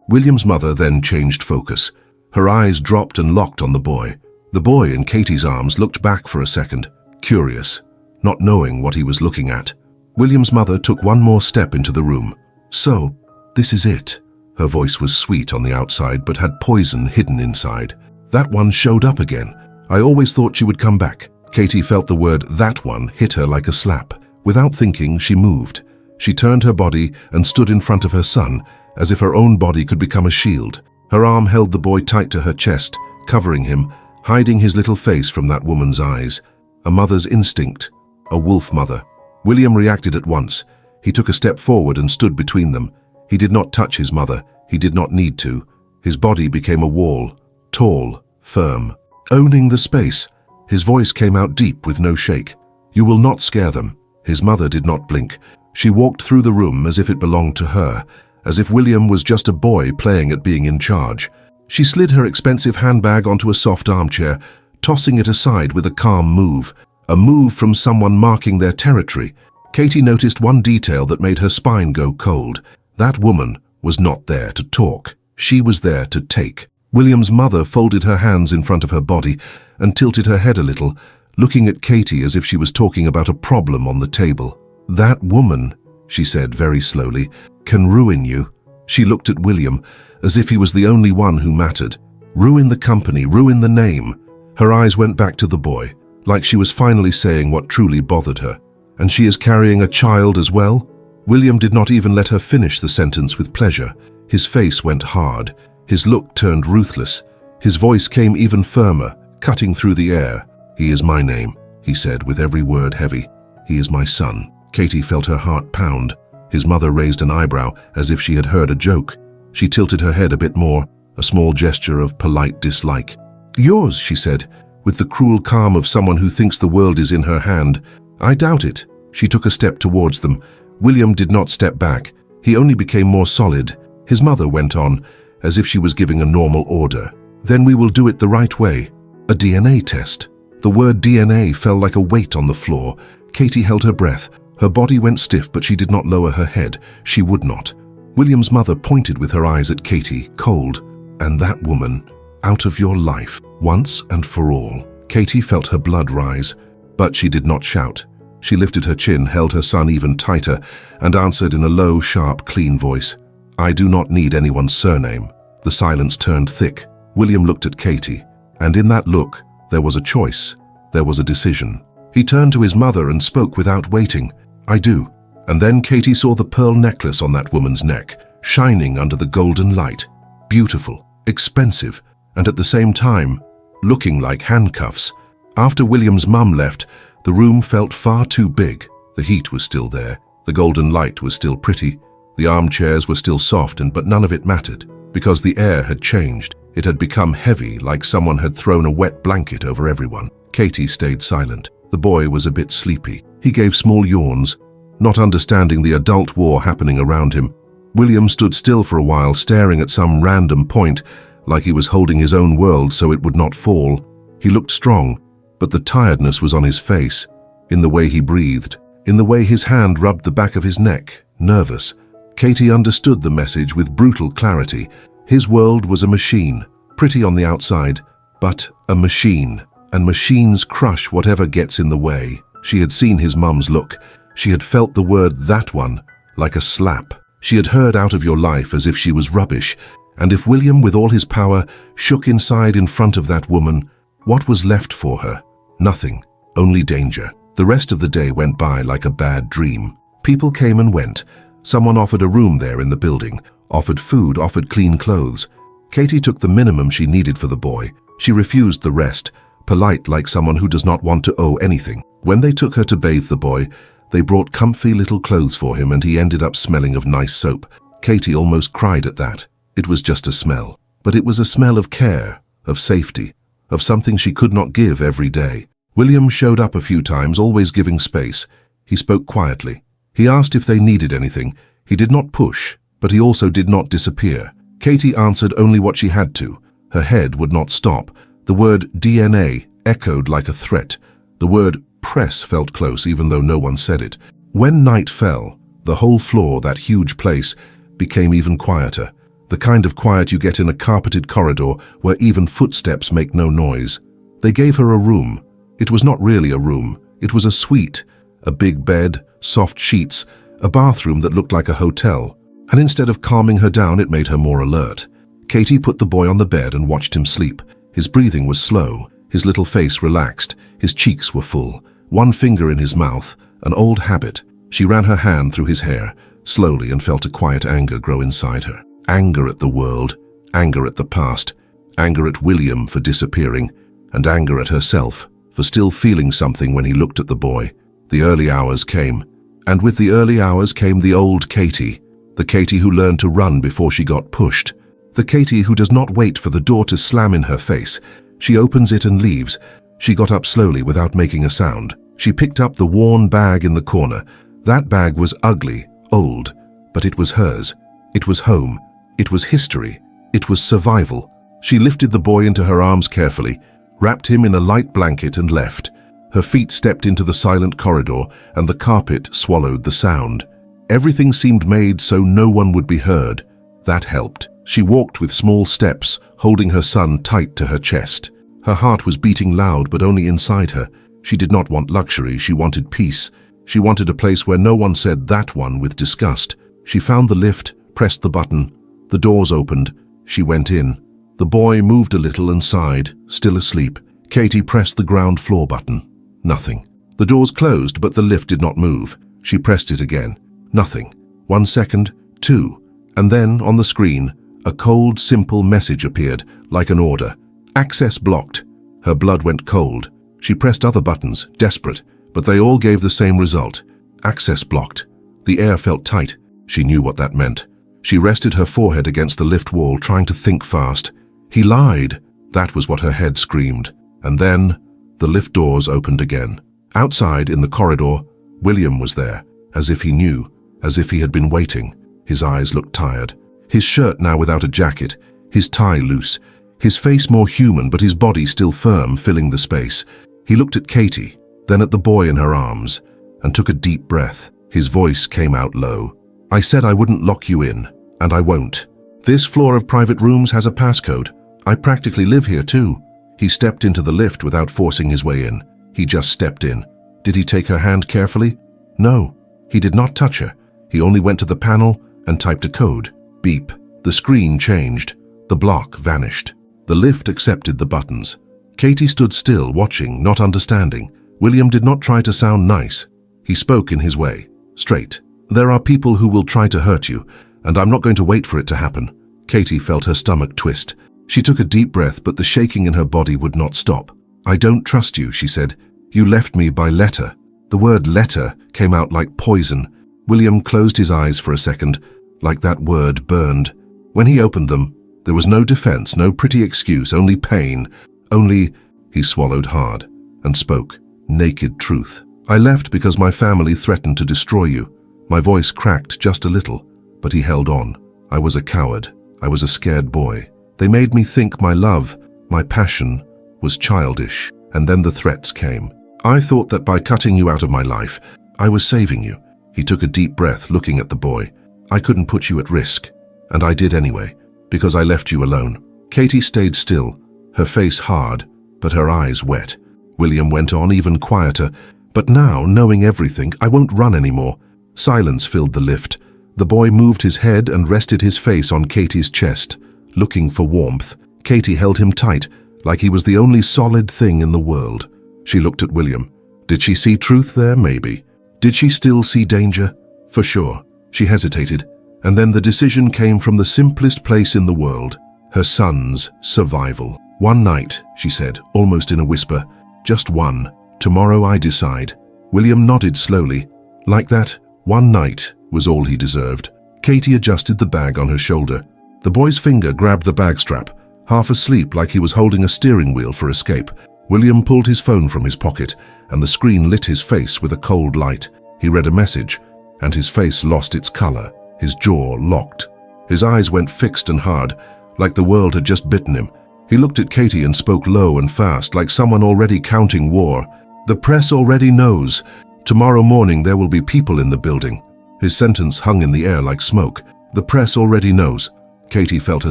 William's mother then changed focus. Her eyes dropped and locked on the boy. The boy in Katie's arms looked back for a second, curious, not knowing what he was looking at. William's mother took one more step into the room. "So, this is it." Her voice was sweet on the outside but had poison hidden inside. "That one showed up again. I always thought she would come back." Katie felt the word "that one" hit her like a slap. Without thinking, she moved. She turned her body and stood in front of her son, as if her own body could become a shield. Her arm held the boy tight to her chest, covering him, hiding his little face from that woman's eyes. A mother's instinct, a wolf mother. William reacted at once. He took a step forward and stood between them. He did not touch his mother. He did not need to. His body became a wall, tall, firm, owning the space. His voice came out deep with no shake. "You will not scare them." His mother did not blink. She walked through the room as if it belonged to her, as if William was just a boy playing at being in charge. She slid her expensive handbag onto a soft armchair, tossing it aside with a calm move, a move from someone marking their territory. Katie noticed one detail that made her spine go cold. That woman was not there to talk. She was there to take. William's mother folded her hands in front of her body and tilted her head a little, looking at Katie as if she was talking about a problem on the table. "That woman," she said very slowly, "can ruin you." She looked at William as if he was the only one who mattered. Ruin the company, ruin the name. Her eyes went back to the boy, like she was finally saying what truly bothered her. "And she is carrying a child as well?" William did not even let her finish the sentence with pleasure. His face went hard. His look turned ruthless. His voice came even firmer, cutting through the air. "He is my name," he said, with every word heavy. "He is my son." Katie felt her heart pound. His mother raised an eyebrow, as if she had heard a joke. She tilted her head a bit more, a small gesture of polite dislike. "Yours," she said, with the cruel calm of someone who thinks the world is in her hand. "I doubt it." She took a step towards them. William did not step back. He only became more solid. His mother went on, as if she was giving a normal order. "Then we will do it the right way. A DNA test." The word DNA fell like a weight on the floor. Katie held her breath. Her body went stiff, but she did not lower her head. She would not. William's mother pointed with her eyes at Katie, cold. "And that woman, out of your life, once and for all." Katie felt her blood rise, but she did not shout. She lifted her chin, held her son even tighter, and answered in a low, sharp, clean voice, "I do not need anyone's surname." The silence turned thick. William looked at Katie, and in that look, there was a choice. There was a decision. He turned to his mother and spoke without waiting. "I do." And then Katie saw the pearl necklace on that woman's neck, shining under the golden light. Beautiful, expensive, and at the same time, looking like handcuffs. After William's mum left, the room felt far too big. The heat was still there. The golden light was still pretty. The armchairs were still soft, but none of it mattered, because the air had changed. It had become heavy, like someone had thrown a wet blanket over everyone. Katie stayed silent. The boy was a bit sleepy. He gave small yawns, not understanding the adult war happening around him. William stood still for a while, staring at some random point, like he was holding his own world so it would not fall. He looked strong, but the tiredness was on his face, in the way he breathed, in the way his hand rubbed the back of his neck, nervous. Katie understood the message with brutal clarity. His world was a machine, pretty on the outside, but a machine, and machines crush whatever gets in the way. She had seen his mum's look. She had felt the word "that one" like a slap. She had heard "out of your life" as if she was rubbish. And if William, with all his power, shook inside in front of that woman, what was left for her? Nothing, only danger. The rest of the day went by like a bad dream. People came and went. Someone offered a room there in the building, offered food, offered clean clothes. Katie took the minimum she needed for the boy. She refused the rest, polite like someone who does not want to owe anything. When they took her to bathe the boy, they brought comfy little clothes for him, and he ended up smelling of nice soap. Katie almost cried at that. It was just a smell, but it was a smell of care, of safety, of something she could not give every day. William showed up a few times, always giving space. He spoke quietly. He asked if they needed anything. He did not push, but he also did not disappear. Katie answered only what she had to. Her head would not stop. The word DNA echoed like a threat. The word press felt close even though no one said it. When night fell, the whole floor, that huge place, became even quieter. The kind of quiet you get in a carpeted corridor where even footsteps make no noise. They gave her a room. It was not really a room. It was a suite. A big bed, soft sheets, a bathroom that looked like a hotel. And instead of calming her down, it made her more alert. Katie put the boy on the bed and watched him sleep. His breathing was slow, his little face relaxed, his cheeks were full, one finger in his mouth, an old habit. She ran her hand through his hair, slowly, and felt a quiet anger grow inside her. Anger at the world, anger at the past, anger at William for disappearing, and anger at herself for still feeling something when he looked at the boy. The early hours came, and with the early hours came the old Katie, the Katie who learned to run before she got pushed, the Katie who does not wait for the door to slam in her face. She opens it and leaves. She got up slowly without making a sound. She picked up the worn bag in the corner. That bag was ugly, old, but it was hers. It was home. It was history. It was survival. She lifted the boy into her arms carefully, wrapped him in a light blanket and left. Her feet stepped into the silent corridor and the carpet swallowed the sound. Everything seemed made so no one would be heard. That helped. She walked with small steps, holding her son tight to her chest. Her heart was beating loud, but only inside her. She did not want luxury, she wanted peace. She wanted a place where no one said that one with disgust. She found the lift, pressed the button. The doors opened. She went in. The boy moved a little and sighed, still asleep. Katie pressed the ground floor button. Nothing. The doors closed, but the lift did not move. She pressed it again. Nothing. 1 second, 2. And then, on the screen, a cold, simple message appeared, like an order. Access blocked. Her blood went cold. She pressed other buttons, desperate, but they all gave the same result. Access blocked. The air felt tight. She knew what that meant. She rested her forehead against the lift wall, trying to think fast. He lied. That was what her head screamed. And then, the lift doors opened again. Outside, in the corridor, William was there, as if he knew, as if he had been waiting. His eyes looked tired. His shirt now without a jacket, his tie loose, his face more human but his body still firm, filling the space. He looked at Katie, then at the boy in her arms, and took a deep breath. His voice came out low. I said I wouldn't lock you in, and I won't. This floor of private rooms has a passcode. I practically live here too. He stepped into the lift without forcing his way in. He just stepped in. Did he take her hand carefully? No, he did not touch her. He only went to the panel and typed a code. Beep. The screen changed. The block vanished. The lift accepted the buttons. Katie stood still, watching, not understanding. William did not try to sound nice. He spoke in his way, straight. There are people who will try to hurt you, and I'm not going to wait for it to happen. Katie felt her stomach twist. She took a deep breath, but the shaking in her body would not stop. I don't trust you, she said. You left me by letter. The word letter came out like poison. William closed his eyes for a second, like that word burned. When he opened them, there was no defense, no pretty excuse, only pain, only... He swallowed hard and spoke. Naked truth. I left because my family threatened to destroy you. My voice cracked just a little, but he held on. I was a coward. I was a scared boy. They made me think my love, my passion, was childish, and then the threats came. I thought that by cutting you out of my life, I was saving you. He took a deep breath, looking at the boy. I couldn't put you at risk, and I did anyway, because I left you alone. Katie stayed still, her face hard, but her eyes wet. William went on, even quieter. But now, knowing everything, I won't run anymore. Silence filled the lift. The boy moved his head and rested his face on Katie's chest, looking for warmth. Katie held him tight, like he was the only solid thing in the world. She looked at William. Did she see truth there? Maybe. Did she still see danger? For sure. She hesitated, and then the decision came from the simplest place in the world, her son's survival. One night, she said, almost in a whisper. Just one. Tomorrow I decide. William nodded slowly. Like that, one night was all he deserved. Katie adjusted the bag on her shoulder. The boy's finger grabbed the bag strap, half asleep like he was holding a steering wheel for escape. William pulled his phone from his pocket, and the screen lit his face with a cold light. He read a message, and his face lost its color. His jaw locked. His eyes went fixed and hard, like the world had just bitten him. He looked at Katie and spoke low and fast, like someone already counting war. "The press already knows. Tomorrow morning there will be people in the building." His sentence hung in the air like smoke. "The press already knows." Katie felt her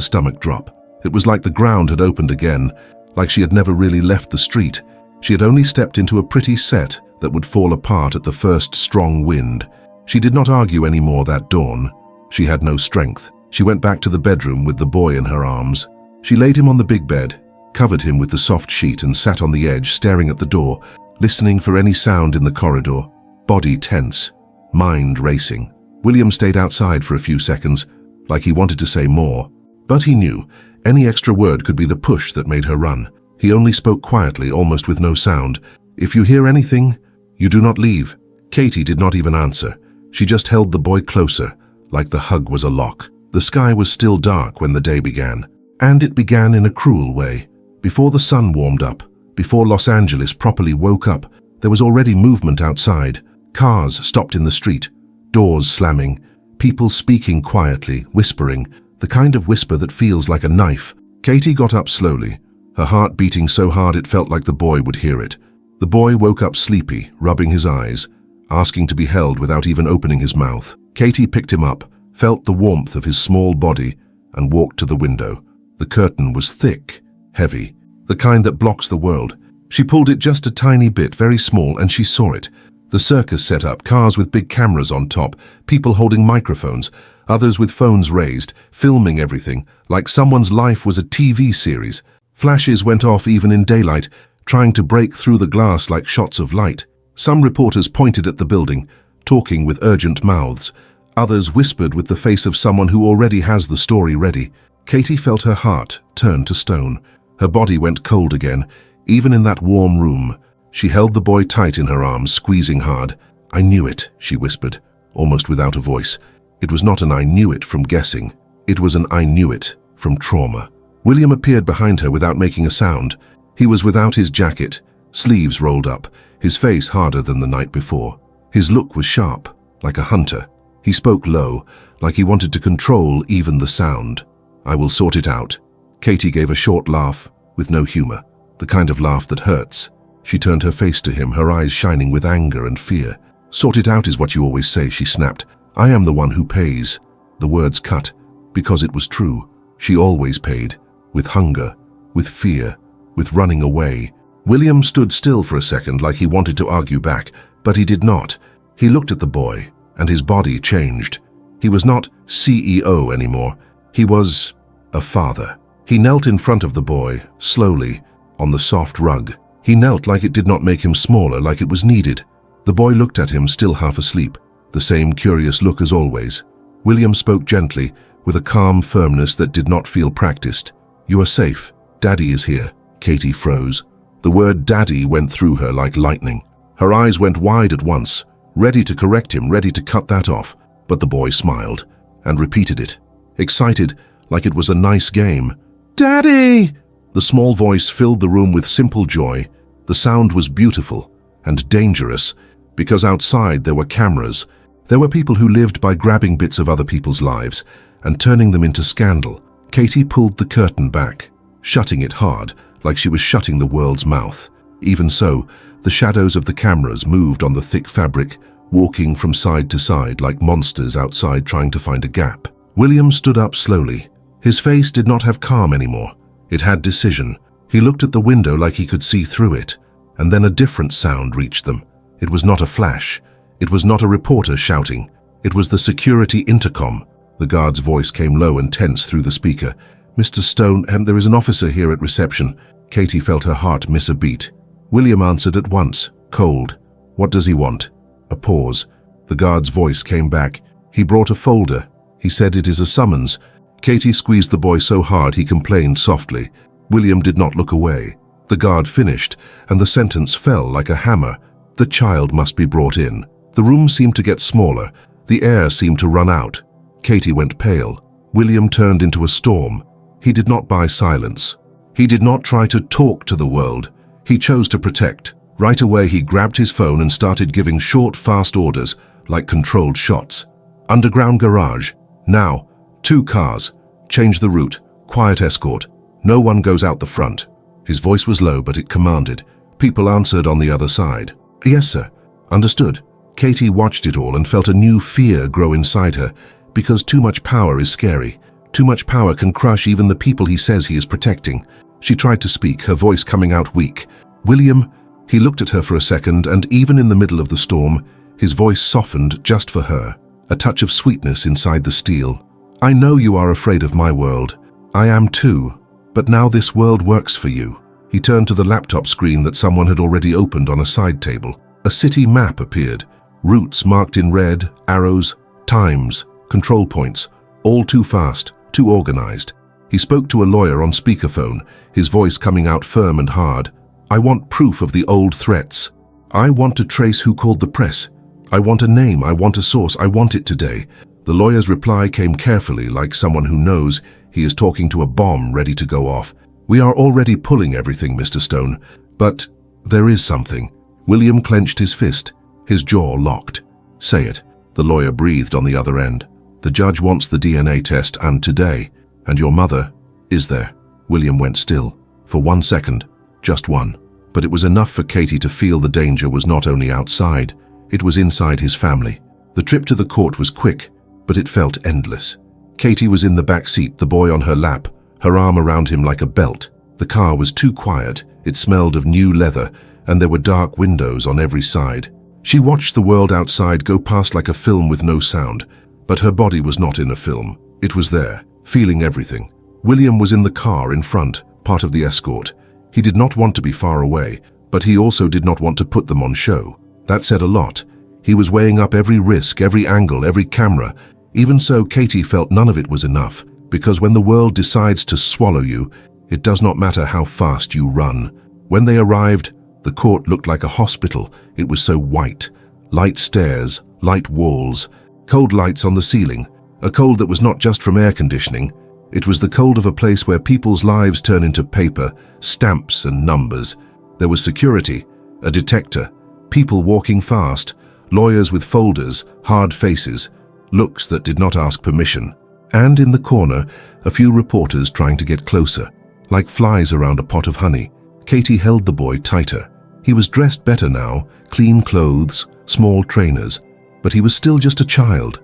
stomach drop. It was like the ground had opened again, like she had never really left the street. She had only stepped into a pretty set that would fall apart at the first strong wind. She did not argue anymore that dawn. She had no strength. She went back to the bedroom with the boy in her arms. She laid him on the big bed, covered him with the soft sheet, and sat on the edge, staring at the door, listening for any sound in the corridor, body tense, mind racing. William stayed outside for a few seconds, like he wanted to say more. But he knew any extra word could be the push that made her run. He only spoke quietly, almost with no sound. "If you hear anything, you do not leave." Katie did not even answer. She just held the boy closer, like the hug was a lock. The sky was still dark when the day began. And it began in a cruel way. Before the sun warmed up, before Los Angeles properly woke up, there was already movement outside. Cars stopped in the street, doors slamming, people speaking quietly, whispering, the kind of whisper that feels like a knife. Katie got up slowly, her heart beating so hard it felt like the boy would hear it. The boy woke up sleepy, rubbing his eyes, asking to be held without even opening his mouth. Katie picked him up, felt the warmth of his small body, and walked to the window. The curtain was thick, heavy, the kind that blocks the world. She pulled it just a tiny bit, very small, and she saw it. The circus set up, cars with big cameras on top, people holding microphones, others with phones raised, filming everything, like someone's life was a TV series. Flashes went off even in daylight, trying to break through the glass like shots of light. Some reporters pointed at the building, talking with urgent mouths. Others whispered with the face of someone who already has the story ready. Katie felt her heart turn to stone. Her body went cold again, even in that warm room. She held the boy tight in her arms, squeezing hard. "I knew it," she whispered, almost without a voice. It was not an "I knew it" from guessing. It was an "I knew it" from trauma. William appeared behind her without making a sound. He was without his jacket, sleeves rolled up, his face harder than the night before. His look was sharp, like a hunter. He spoke low, like he wanted to control even the sound. "I will sort it out." Katie gave a short laugh, with no humor, the kind of laugh that hurts. She turned her face to him, her eyes shining with anger and fear. "Sort it out is what you always say," she snapped. "I am the one who pays." The words cut, because it was true. She always paid, with hunger, with fear, with running away. William stood still for a second, like he wanted to argue back, but he did not. He looked at the boy, and his body changed. He was not CEO anymore. He was a father. He knelt in front of the boy, slowly, on the soft rug. He knelt like it did not make him smaller, like it was needed. The boy looked at him, still half asleep, the same curious look as always. William spoke gently, with a calm firmness that did not feel practiced. "You are safe. Daddy is here." Katie froze. The word "daddy" went through her like lightning. Her eyes went wide at once, ready to correct him, ready to cut that off. But the boy smiled, and repeated it, excited, like it was a nice game. "Daddy!" The small voice filled the room with simple joy. The sound was beautiful and dangerous, because outside there were cameras. There were people who lived by grabbing bits of other people's lives and turning them into scandal. Katie pulled the curtain back, shutting it hard, like she was shutting the world's mouth. Even so, the shadows of the cameras moved on the thick fabric, walking from side to side like monsters outside trying to find a gap. William stood up slowly. His face did not have calm anymore. It had decision. He looked at the window like he could see through it, and then a different sound reached them. It was not a flash. It was not a reporter shouting. It was the security intercom. The guard's voice came low and tense through the speaker. "Mr. Stone, there is an officer here at reception." Katie felt her heart miss a beat. William answered at once, cold. "What does he want?" A pause. The guard's voice came back. "He brought a folder. He said it is a summons." Katie squeezed the boy so hard he complained softly. William did not look away. The guard finished, and the sentence fell like a hammer. "The child must be brought in." The room seemed to get smaller. The air seemed to run out. Katie went pale. William turned into a storm. He did not buy silence. He did not try to talk to the world. He chose to protect. Right away he grabbed his phone and started giving short, fast orders, like controlled shots. "Underground garage. Now. 2 cars. Change the route. Quiet escort. No one goes out the front." His voice was low, but it commanded. People answered on the other side. "Yes, sir." "Understood." Katie watched it all and felt a new fear grow inside her, because too much power is scary. Too much power can crush even the people he says he is protecting. She tried to speak, her voice coming out weak. "William," he looked at her for a second, and even in the middle of the storm, his voice softened just for her, a touch of sweetness inside the steel. "I know you are afraid of my world. I am too. But now this world works for you." He turned to the laptop screen that someone had already opened on a side table. A city map appeared. Routes marked in red, arrows, times, control points, all too fast, too organized. He spoke to a lawyer on speakerphone, his voice coming out firm and hard. "I want proof of the old threats. I want to trace who called the press. I want a name, I want a source, I want it today." The lawyer's reply came carefully, like someone who knows he is talking to a bomb ready to go off. "We are already pulling everything, Mr. Stone, but there is something." William clenched his fist, his jaw locked. "Say it." The lawyer breathed on the other end. "The judge wants the DNA test, and today. And your mother is there." William went still. For 1 second. Just one. But it was enough for Katie to feel the danger was not only outside, it was inside his family. The trip to the court was quick, but it felt endless. Katie was in the back seat, the boy on her lap, her arm around him like a belt. The car was too quiet, it smelled of new leather, and there were dark windows on every side. She watched the world outside go past like a film with no sound, but her body was not in a film. It was there, feeling everything. William was in the car in front, part of the escort. He did not want to be far away, but he also did not want to put them on show. That said a lot. He was weighing up every risk, every angle, every camera. Even so, Katie felt none of it was enough, because when the world decides to swallow you, it does not matter how fast you run. When they arrived, the court looked like a hospital. It was so white. Light stairs, light walls, cold lights on the ceiling. A cold that was not just from air conditioning. It was the cold of a place where people's lives turn into paper, stamps and numbers. There was security, a detector, people walking fast, lawyers with folders, hard faces, looks that did not ask permission. And in the corner, a few reporters trying to get closer, like flies around a pot of honey. Katie held the boy tighter. He was dressed better now, clean clothes, small trainers, but he was still just a child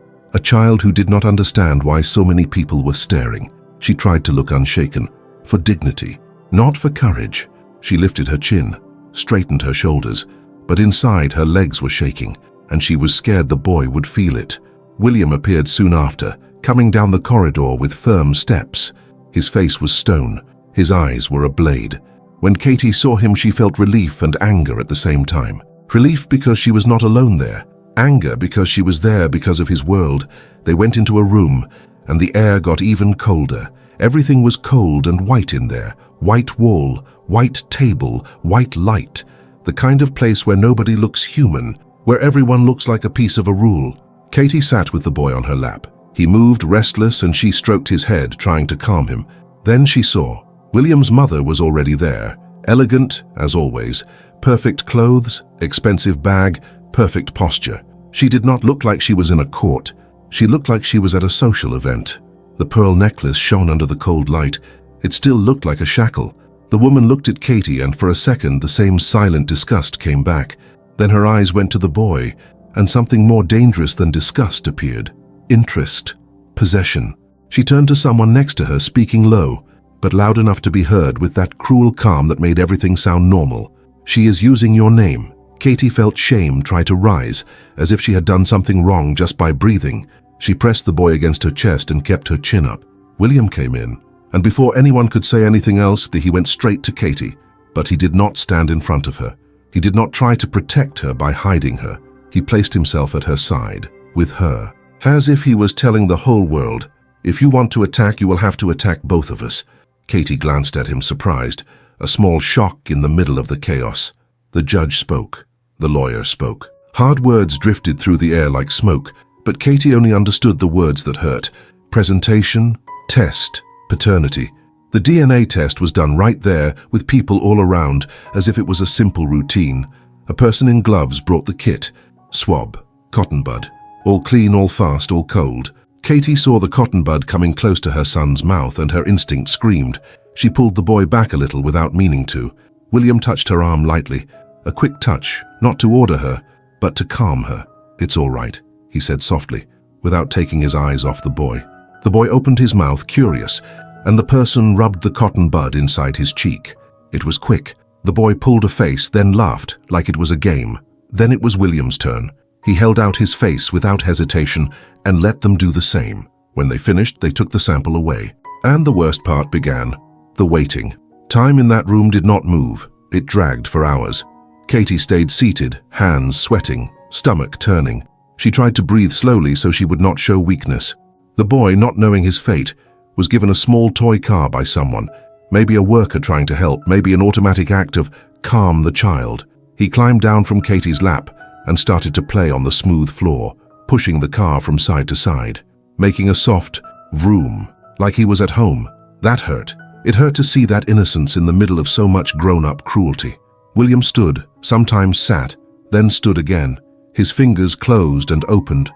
who did not understand why so many people were staring. She tried to look unshaken, for dignity, not for courage. She lifted her chin, straightened her shoulders, but inside her legs were shaking, and she was scared the boy would feel it. William appeared soon after, coming down the corridor with firm steps. His face was stone, his eyes were a blade. When Katie saw him, she felt relief and anger at the same time. Relief because she was not alone there. Anger because she was there because of his world. They went into a room, and the air got even colder. Everything was cold and white in there. White wall, white table, white light. The kind of place where nobody looks human, where everyone looks like a piece of a rule. Katie sat with the boy on her lap. He moved restless and she stroked his head, trying to calm him. Then she saw. William's mother was already there, elegant, as always, perfect clothes, expensive bag, perfect posture. She did not look like she was in a court. She looked like she was at a social event. The pearl necklace shone under the cold light. It still looked like a shackle. The woman looked at Katie, and for a second the same silent disgust came back. Then her eyes went to the boy, and something more dangerous than disgust appeared. Interest. Possession. She turned to someone next to her, speaking low, but loud enough to be heard, with that cruel calm that made everything sound normal. "She is using your name." Katie felt shame try to rise, as if she had done something wrong just by breathing. She pressed the boy against her chest and kept her chin up. William came in, and before anyone could say anything else, he went straight to Katie. But he did not stand in front of her. He did not try to protect her by hiding her. He placed himself at her side, with her, as if he was telling the whole world, "If you want to attack, you will have to attack both of us." Katie glanced at him, surprised, a small shock in the middle of the chaos. The judge spoke. The lawyer spoke. Hard words drifted through the air like smoke, but Katie only understood the words that hurt. Presentation, test, paternity. The DNA test was done right there, with people all around, as if it was a simple routine. A person in gloves brought the kit. Swab, cotton bud. All clean, all fast, all cold. Katie saw the cotton bud coming close to her son's mouth, and her instinct screamed. She pulled the boy back a little without meaning to. William touched her arm lightly, a quick touch, not to order her, but to calm her. "It's all right," he said softly, without taking his eyes off the boy. The boy opened his mouth, curious, and the person rubbed the cotton bud inside his cheek. It was quick. The boy pulled a face, then laughed, like it was a game. Then it was William's turn. He held out his face without hesitation and let them do the same. When they finished, they took the sample away. And the worst part began. The waiting. Time in that room did not move. It dragged for hours. Katie stayed seated, hands sweating, stomach turning. She tried to breathe slowly so she would not show weakness. The boy, not knowing his fate, was given a small toy car by someone, maybe a worker trying to help, maybe an automatic act of calm the child. He climbed down from Katie's lap and started to play on the smooth floor, pushing the car from side to side, making a soft vroom, like he was at home. That hurt. It hurt to see that innocence in the middle of so much grown-up cruelty. William stood, sometimes sat, then stood again. His fingers closed and opened,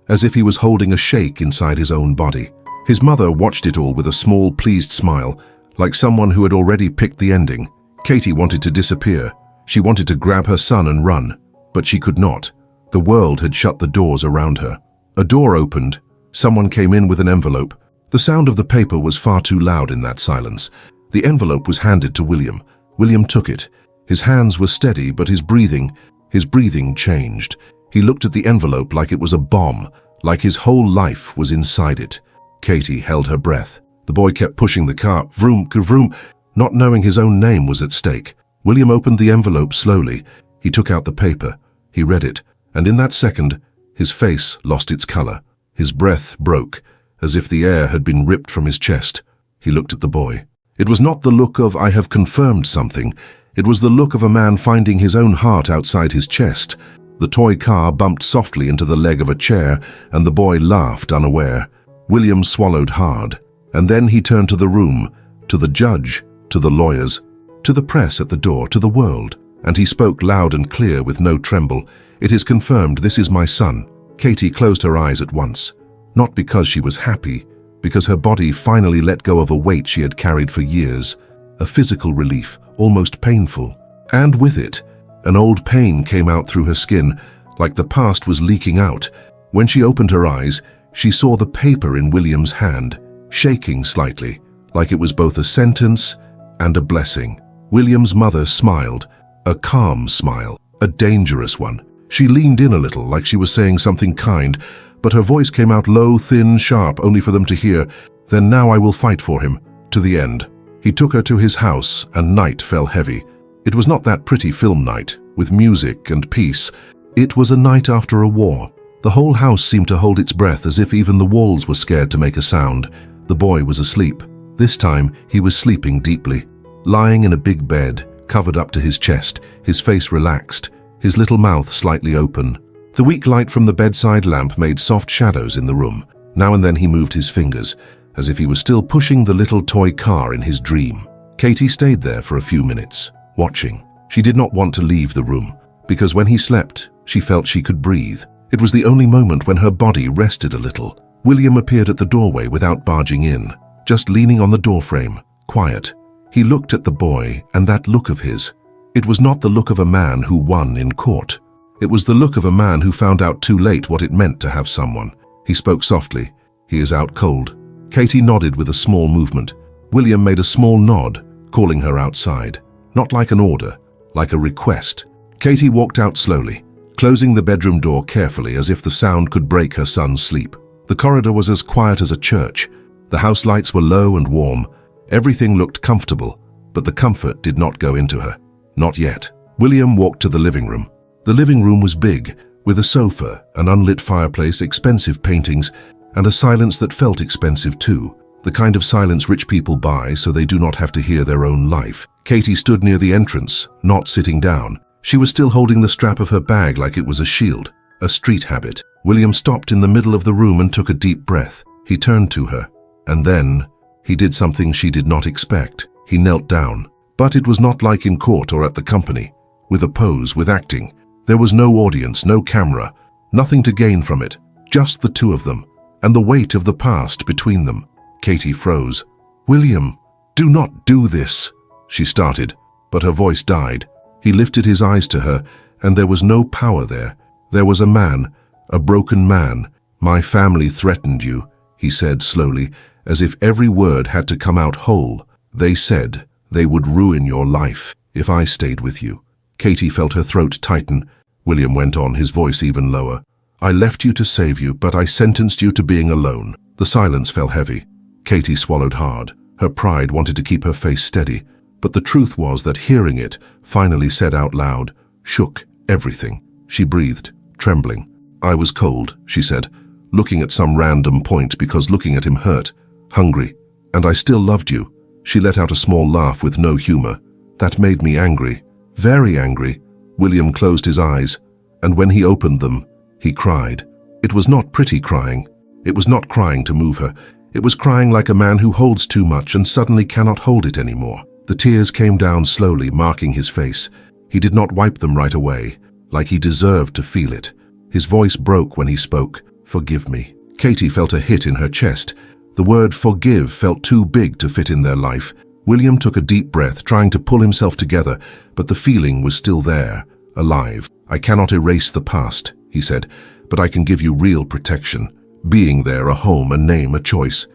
as if he was holding a shake inside his own body. His mother watched it all with a small, pleased smile, like someone who had already picked the ending. Katie wanted to disappear. She wanted to grab her son and run, but she could not. The world had shut the doors around her. A door opened. Someone came in with an envelope. The sound of the paper was far too loud in that silence. The envelope was handed to William. William took it. His hands were steady, but his breathing changed. He looked at the envelope like it was a bomb, like his whole life was inside it. Katie held her breath. The boy kept pushing the car, vroom, vroom, not knowing his own name was at stake. William opened the envelope slowly. He took out the paper. He read it, and in that second, his face lost its color. His breath broke, as if the air had been ripped from his chest. He looked at the boy. It was not the look of "I have confirmed something." It was the look of a man finding his own heart outside his chest. The toy car bumped softly into the leg of a chair, and the boy laughed unaware. William swallowed hard, and then he turned to the room, to the judge, to the lawyers, to the press at the door, to the world, and he spoke loud and clear with no tremble. "It is confirmed, this is my son." Katie closed her eyes at once, not because she was happy, because her body finally let go of a weight she had carried for years, a physical relief, almost painful. And with it, an old pain came out through her skin, like the past was leaking out. When she opened her eyes, she saw the paper in William's hand, shaking slightly, like it was both a sentence and a blessing. William's mother smiled, a calm smile, a dangerous one. She leaned in a little, like she was saying something kind, but her voice came out low, thin, sharp, only for them to hear. "Then now I will fight for him, to the end." He took her to his house, and night fell heavy. It was not that pretty film night, with music and peace. It was a night after a war. The whole house seemed to hold its breath, as if even the walls were scared to make a sound. The boy was asleep. This time, he was sleeping deeply, lying in a big bed, covered up to his chest, his face relaxed, his little mouth slightly open. The weak light from the bedside lamp made soft shadows in the room. Now and then he moved his fingers, as if he was still pushing the little toy car in his dream. Katie stayed there for a few minutes, watching. She did not want to leave the room, because when he slept, she felt she could breathe. It was the only moment when her body rested a little. William appeared at the doorway without barging in, just leaning on the doorframe, quiet. He looked at the boy, and that look of his. It was not the look of a man who won in court. It was the look of a man who found out too late what it meant to have someone. He spoke softly. "He is out cold." Katie nodded with a small movement. William made a small nod, calling her outside. Not like an order, like a request. Katie walked out slowly, closing the bedroom door carefully as if the sound could break her son's sleep. The corridor was as quiet as a church. The house lights were low and warm. Everything looked comfortable, but the comfort did not go into her. Not yet. William walked to the living room. The living room was big, with a sofa, an unlit fireplace, expensive paintings, and a silence that felt expensive too. The kind of silence rich people buy so they do not have to hear their own life. Katie stood near the entrance, not sitting down. She was still holding the strap of her bag like it was a shield, a street habit. William stopped in the middle of the room and took a deep breath. He turned to her, and then he did something she did not expect. He knelt down. But it was not like in court or at the company, with a pose, with acting. There was no audience, no camera, nothing to gain from it, just the two of them, and the weight of the past between them. Katie froze. "William, do not do this," she started, but her voice died. He lifted his eyes to her, and there was no power there. There was a man, a broken man. "My family threatened you," he said slowly, as if every word had to come out whole. "They said they would ruin your life if I stayed with you." Katie felt her throat tighten. William went on, his voice even lower. "I left you to save you, but I sentenced you to being alone." The silence fell heavy. Katie swallowed hard. Her pride wanted to keep her face steady, but the truth was that hearing it, finally said out loud, shook everything. She breathed, trembling. "I was cold," she said, looking at some random point because looking at him hurt. "Hungry. And I still loved you." She let out a small laugh with no humor. "That made me angry. Very angry." William closed his eyes, and when he opened them, he cried. It was not pretty crying. It was not crying to move her. It was crying like a man who holds too much and suddenly cannot hold it anymore. The tears came down slowly, marking his face. He did not wipe them right away, like he deserved to feel it. His voice broke when he spoke. "Forgive me." Katie felt a hit in her chest. The word forgive felt too big to fit in their life. William took a deep breath, trying to pull himself together, but the feeling was still there, alive. "I cannot erase the past," he said, "but I can give you real protection. Being there, a home, a name, a choice.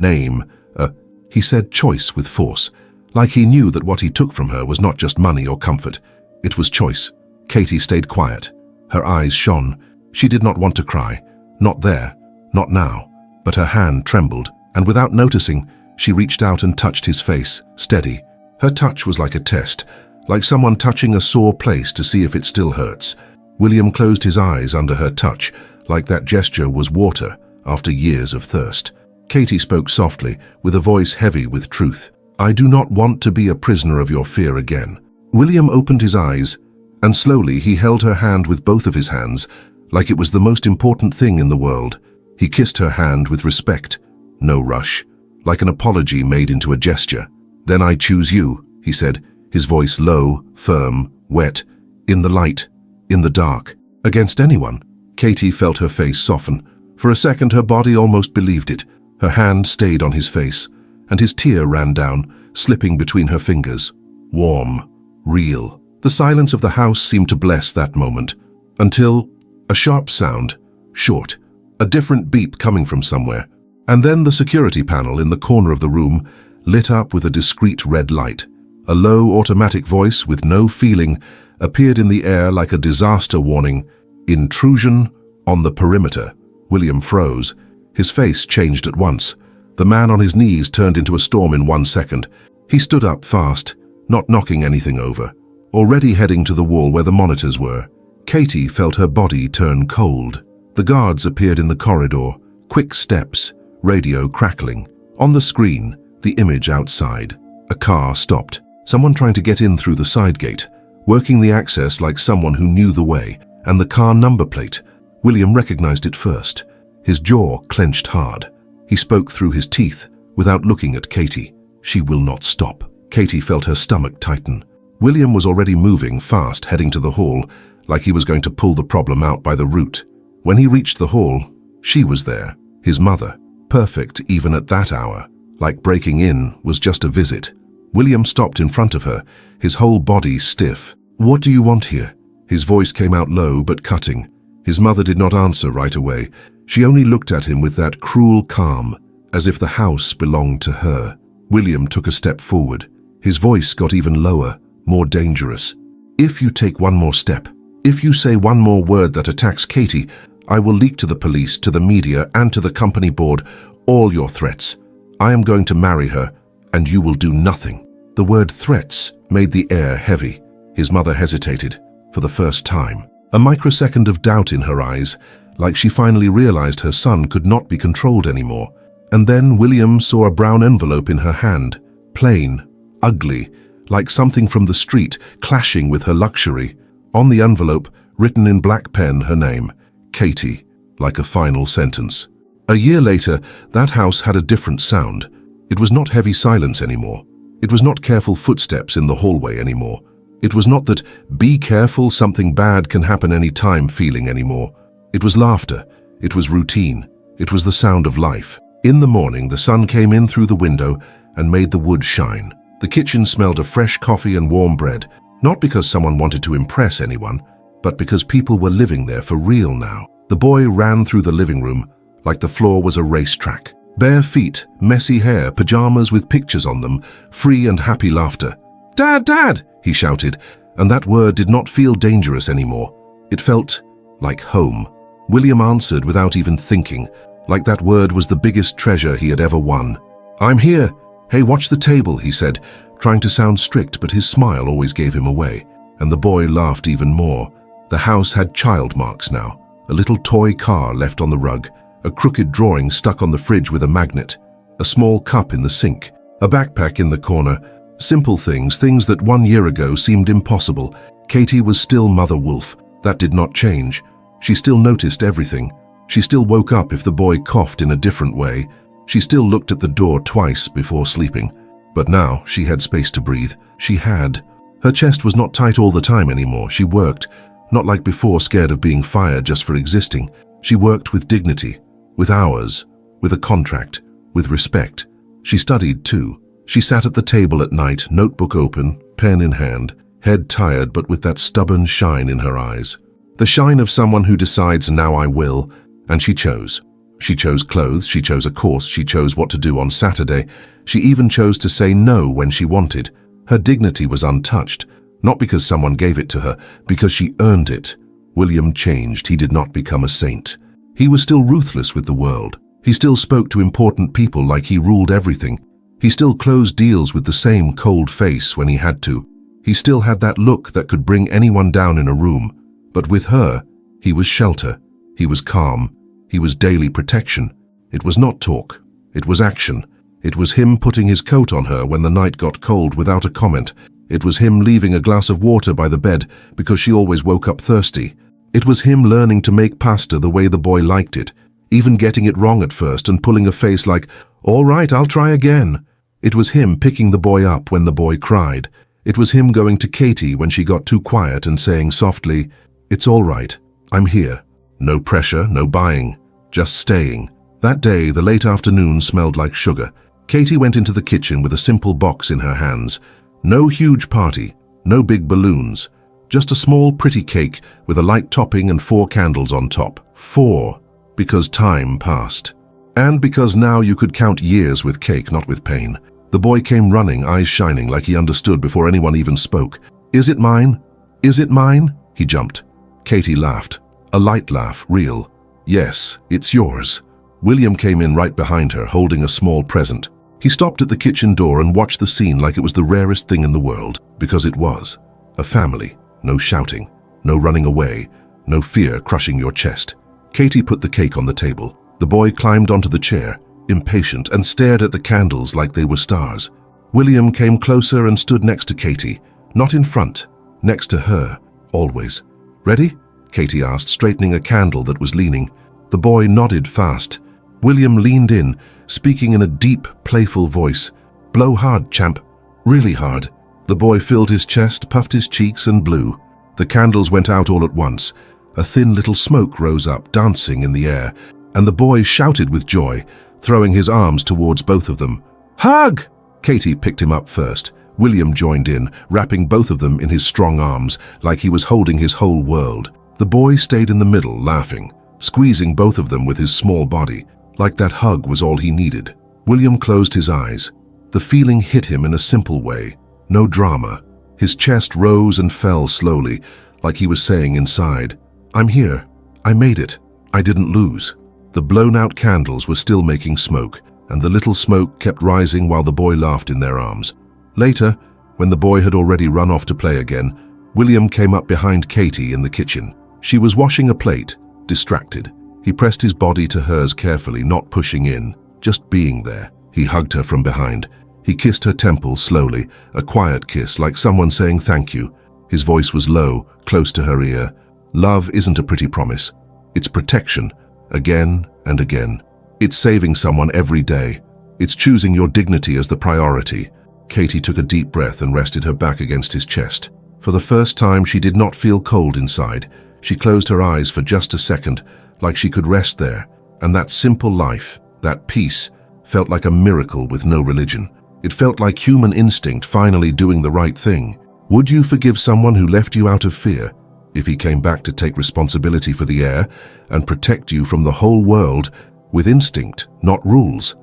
He said choice with force, like he knew that what he took from her was not just money or comfort. It was choice. Katie stayed quiet. Her eyes shone. She did not want to cry. Not there. Not now. But her hand trembled, and without noticing, she reached out and touched his face, steady. Her touch was like a test, like someone touching a sore place to see if it still hurts. William closed his eyes under her touch, like that gesture was water after years of thirst. Katie spoke softly, with a voice heavy with truth. "I do not want to be a prisoner of your fear again." William opened his eyes, and slowly he held her hand with both of his hands, like it was the most important thing in the world. He kissed her hand with respect. No rush, like an apology made into a gesture. "Then I choose you," he said, his voice low, firm, wet, in the light, in the dark, against anyone. Katie felt her face soften. For a second her body almost believed it. Her hand stayed on his face, and his tear ran down, slipping between her fingers. Warm, real. The silence of the house seemed to bless that moment, until a sharp sound, short, a different beep coming from somewhere. And then the security panel in the corner of the room lit up with a discreet red light. A low automatic voice with no feeling appeared in the air like a disaster warning. "Intrusion on the perimeter." William froze. His face changed at once. The man on his knees turned into a storm in 1 second. He stood up fast, not knocking anything over, already heading to the wall where the monitors were. Katie felt her body turn cold. The guards appeared in the corridor, quick steps, radio crackling. On the screen, the image outside. A car stopped. Someone trying to get in through the side gate, working the access like someone who knew the way, and the car number plate. William recognized it first. His jaw clenched hard. He spoke through his teeth, without looking at Katie. "She will not stop." Katie felt her stomach tighten. William was already moving fast, heading to the hall, like he was going to pull the problem out by the root. When he reached the hall, she was there, his mother, perfect even at that hour. Like breaking in was just a visit. William stopped in front of her, his whole body stiff. "What do you want here?" His voice came out low but cutting. His mother did not answer right away. She only looked at him with that cruel calm, as if the house belonged to her. William took a step forward. His voice got even lower, more dangerous. "If you take one more step, if you say one more word that attacks Katie, I will leak to the police, to the media, and to the company board all your threats. I am going to marry her, and you will do nothing." The word threats made the air heavy. His mother hesitated, for the first time. A microsecond of doubt in her eyes, like she finally realized her son could not be controlled anymore. And then William saw a brown envelope in her hand, plain, ugly, like something from the street, clashing with her luxury. On the envelope, written in black pen, her name, Katie, like a final sentence. A year later, that house had a different sound. It was not heavy silence anymore. It was not careful footsteps in the hallway anymore. It was not that "be careful, something bad can happen any time" feeling anymore. It was laughter. It was routine. It was the sound of life. In the morning, the sun came in through the window, and made the wood shine. The kitchen smelled of fresh coffee and warm bread, not because someone wanted to impress anyone, but because people were living there for real now. The boy ran through the living room like the floor was a racetrack. Bare feet, messy hair, pajamas with pictures on them, free and happy laughter. "Dad, Dad!" he shouted, and that word did not feel dangerous anymore. It felt like home. William answered without even thinking, like that word was the biggest treasure he had ever won. "I'm here. Hey, watch the table," he said, trying to sound strict, but his smile always gave him away. And the boy laughed even more. The house had child marks now. A little toy car left on the rug, a crooked drawing stuck on the fridge with a magnet, a small cup in the sink, a backpack in the corner. Simple things, things that 1 year ago seemed impossible. Katie was still Mother Wolf. That did not change. She still noticed everything. She still woke up if the boy coughed in a different way. She still looked at the door twice before sleeping. But now she had space to breathe. She had. Her chest was not tight all the time anymore. She worked, not like before, scared of being fired just for existing. She worked with dignity, with hours, with a contract, with respect. She studied too. She sat at the table at night, notebook open, pen in hand, head tired but with that stubborn shine in her eyes. The shine of someone who decides, now I will, and she chose. She chose clothes, she chose a course, she chose what to do on Saturday. She even chose to say no when she wanted. Her dignity was untouched, not because someone gave it to her, because she earned it. William changed. He did not become a saint. He was still ruthless with the world. He still spoke to important people like he ruled everything. He still closed deals with the same cold face when he had to. He still had that look that could bring anyone down in a room. But with her, he was shelter. He was calm. He was daily protection. It was not talk. It was action. It was him putting his coat on her when the night got cold without a comment. It was him leaving a glass of water by the bed because she always woke up thirsty. It was him learning to make pasta the way the boy liked it, even getting it wrong at first and pulling a face like, "All right, I'll try again." It was him picking the boy up when the boy cried. It was him going to Katie when she got too quiet and saying softly, "It's all right, I'm here." No pressure, no buying, just staying. That day, the late afternoon smelled like sugar. Katie went into the kitchen with a simple box in her hands. No huge party, no big balloons, just a small pretty cake with a light topping and 4 candles on top. 4, because time passed. And because now you could count years with cake, not with pain. The boy came running, eyes shining like he understood before anyone even spoke. "Is it mine? Is it mine?" He jumped. Katie laughed. A light laugh, real. "Yes, it's yours." William came in right behind her, holding a small present. He stopped at the kitchen door and watched the scene like it was the rarest thing in the world, because it was. A family, no shouting, no running away, no fear crushing your chest. Katie put the cake on the table. The boy climbed onto the chair, impatient, and stared at the candles like they were stars. William came closer and stood next to Katie, not in front, next to her, always. "Ready?" Katie asked, straightening a candle that was leaning. The boy nodded fast. William leaned in, speaking in a deep, playful voice. "Blow hard, champ. Really hard." The boy filled his chest, puffed his cheeks, and blew. The candles went out all at once. A thin little smoke rose up, dancing in the air, and the boy shouted with joy, throwing his arms towards both of them. "Hug!" Katie picked him up first. William joined in, wrapping both of them in his strong arms, like he was holding his whole world. The boy stayed in the middle, laughing, squeezing both of them with his small body, like that hug was all he needed. William closed his eyes. The feeling hit him in a simple way. No drama. His chest rose and fell slowly, like he was saying inside, "I'm here. I made it. I didn't lose." The blown-out candles were still making smoke, and the little smoke kept rising while the boy laughed in their arms. Later, when the boy had already run off to play again, William came up behind Katie in the kitchen. She was washing a plate, distracted. He pressed his body to hers carefully, not pushing in, just being there. He hugged her from behind. He kissed her temple slowly, a quiet kiss, like someone saying thank you. His voice was low, close to her ear. Love isn't a pretty promise. It's protection, again and again. It's saving someone every day. It's choosing your dignity as the priority. Katie took a deep breath and rested her back against his chest. For the first time, she did not feel cold inside. She closed her eyes for just a second, like she could rest there, and that simple life, that peace, felt like a miracle with no religion. It felt like human instinct finally doing the right thing. Would you forgive someone who left you out of fear, if he came back to take responsibility for the heir and protect you from the whole world with instinct, not rules?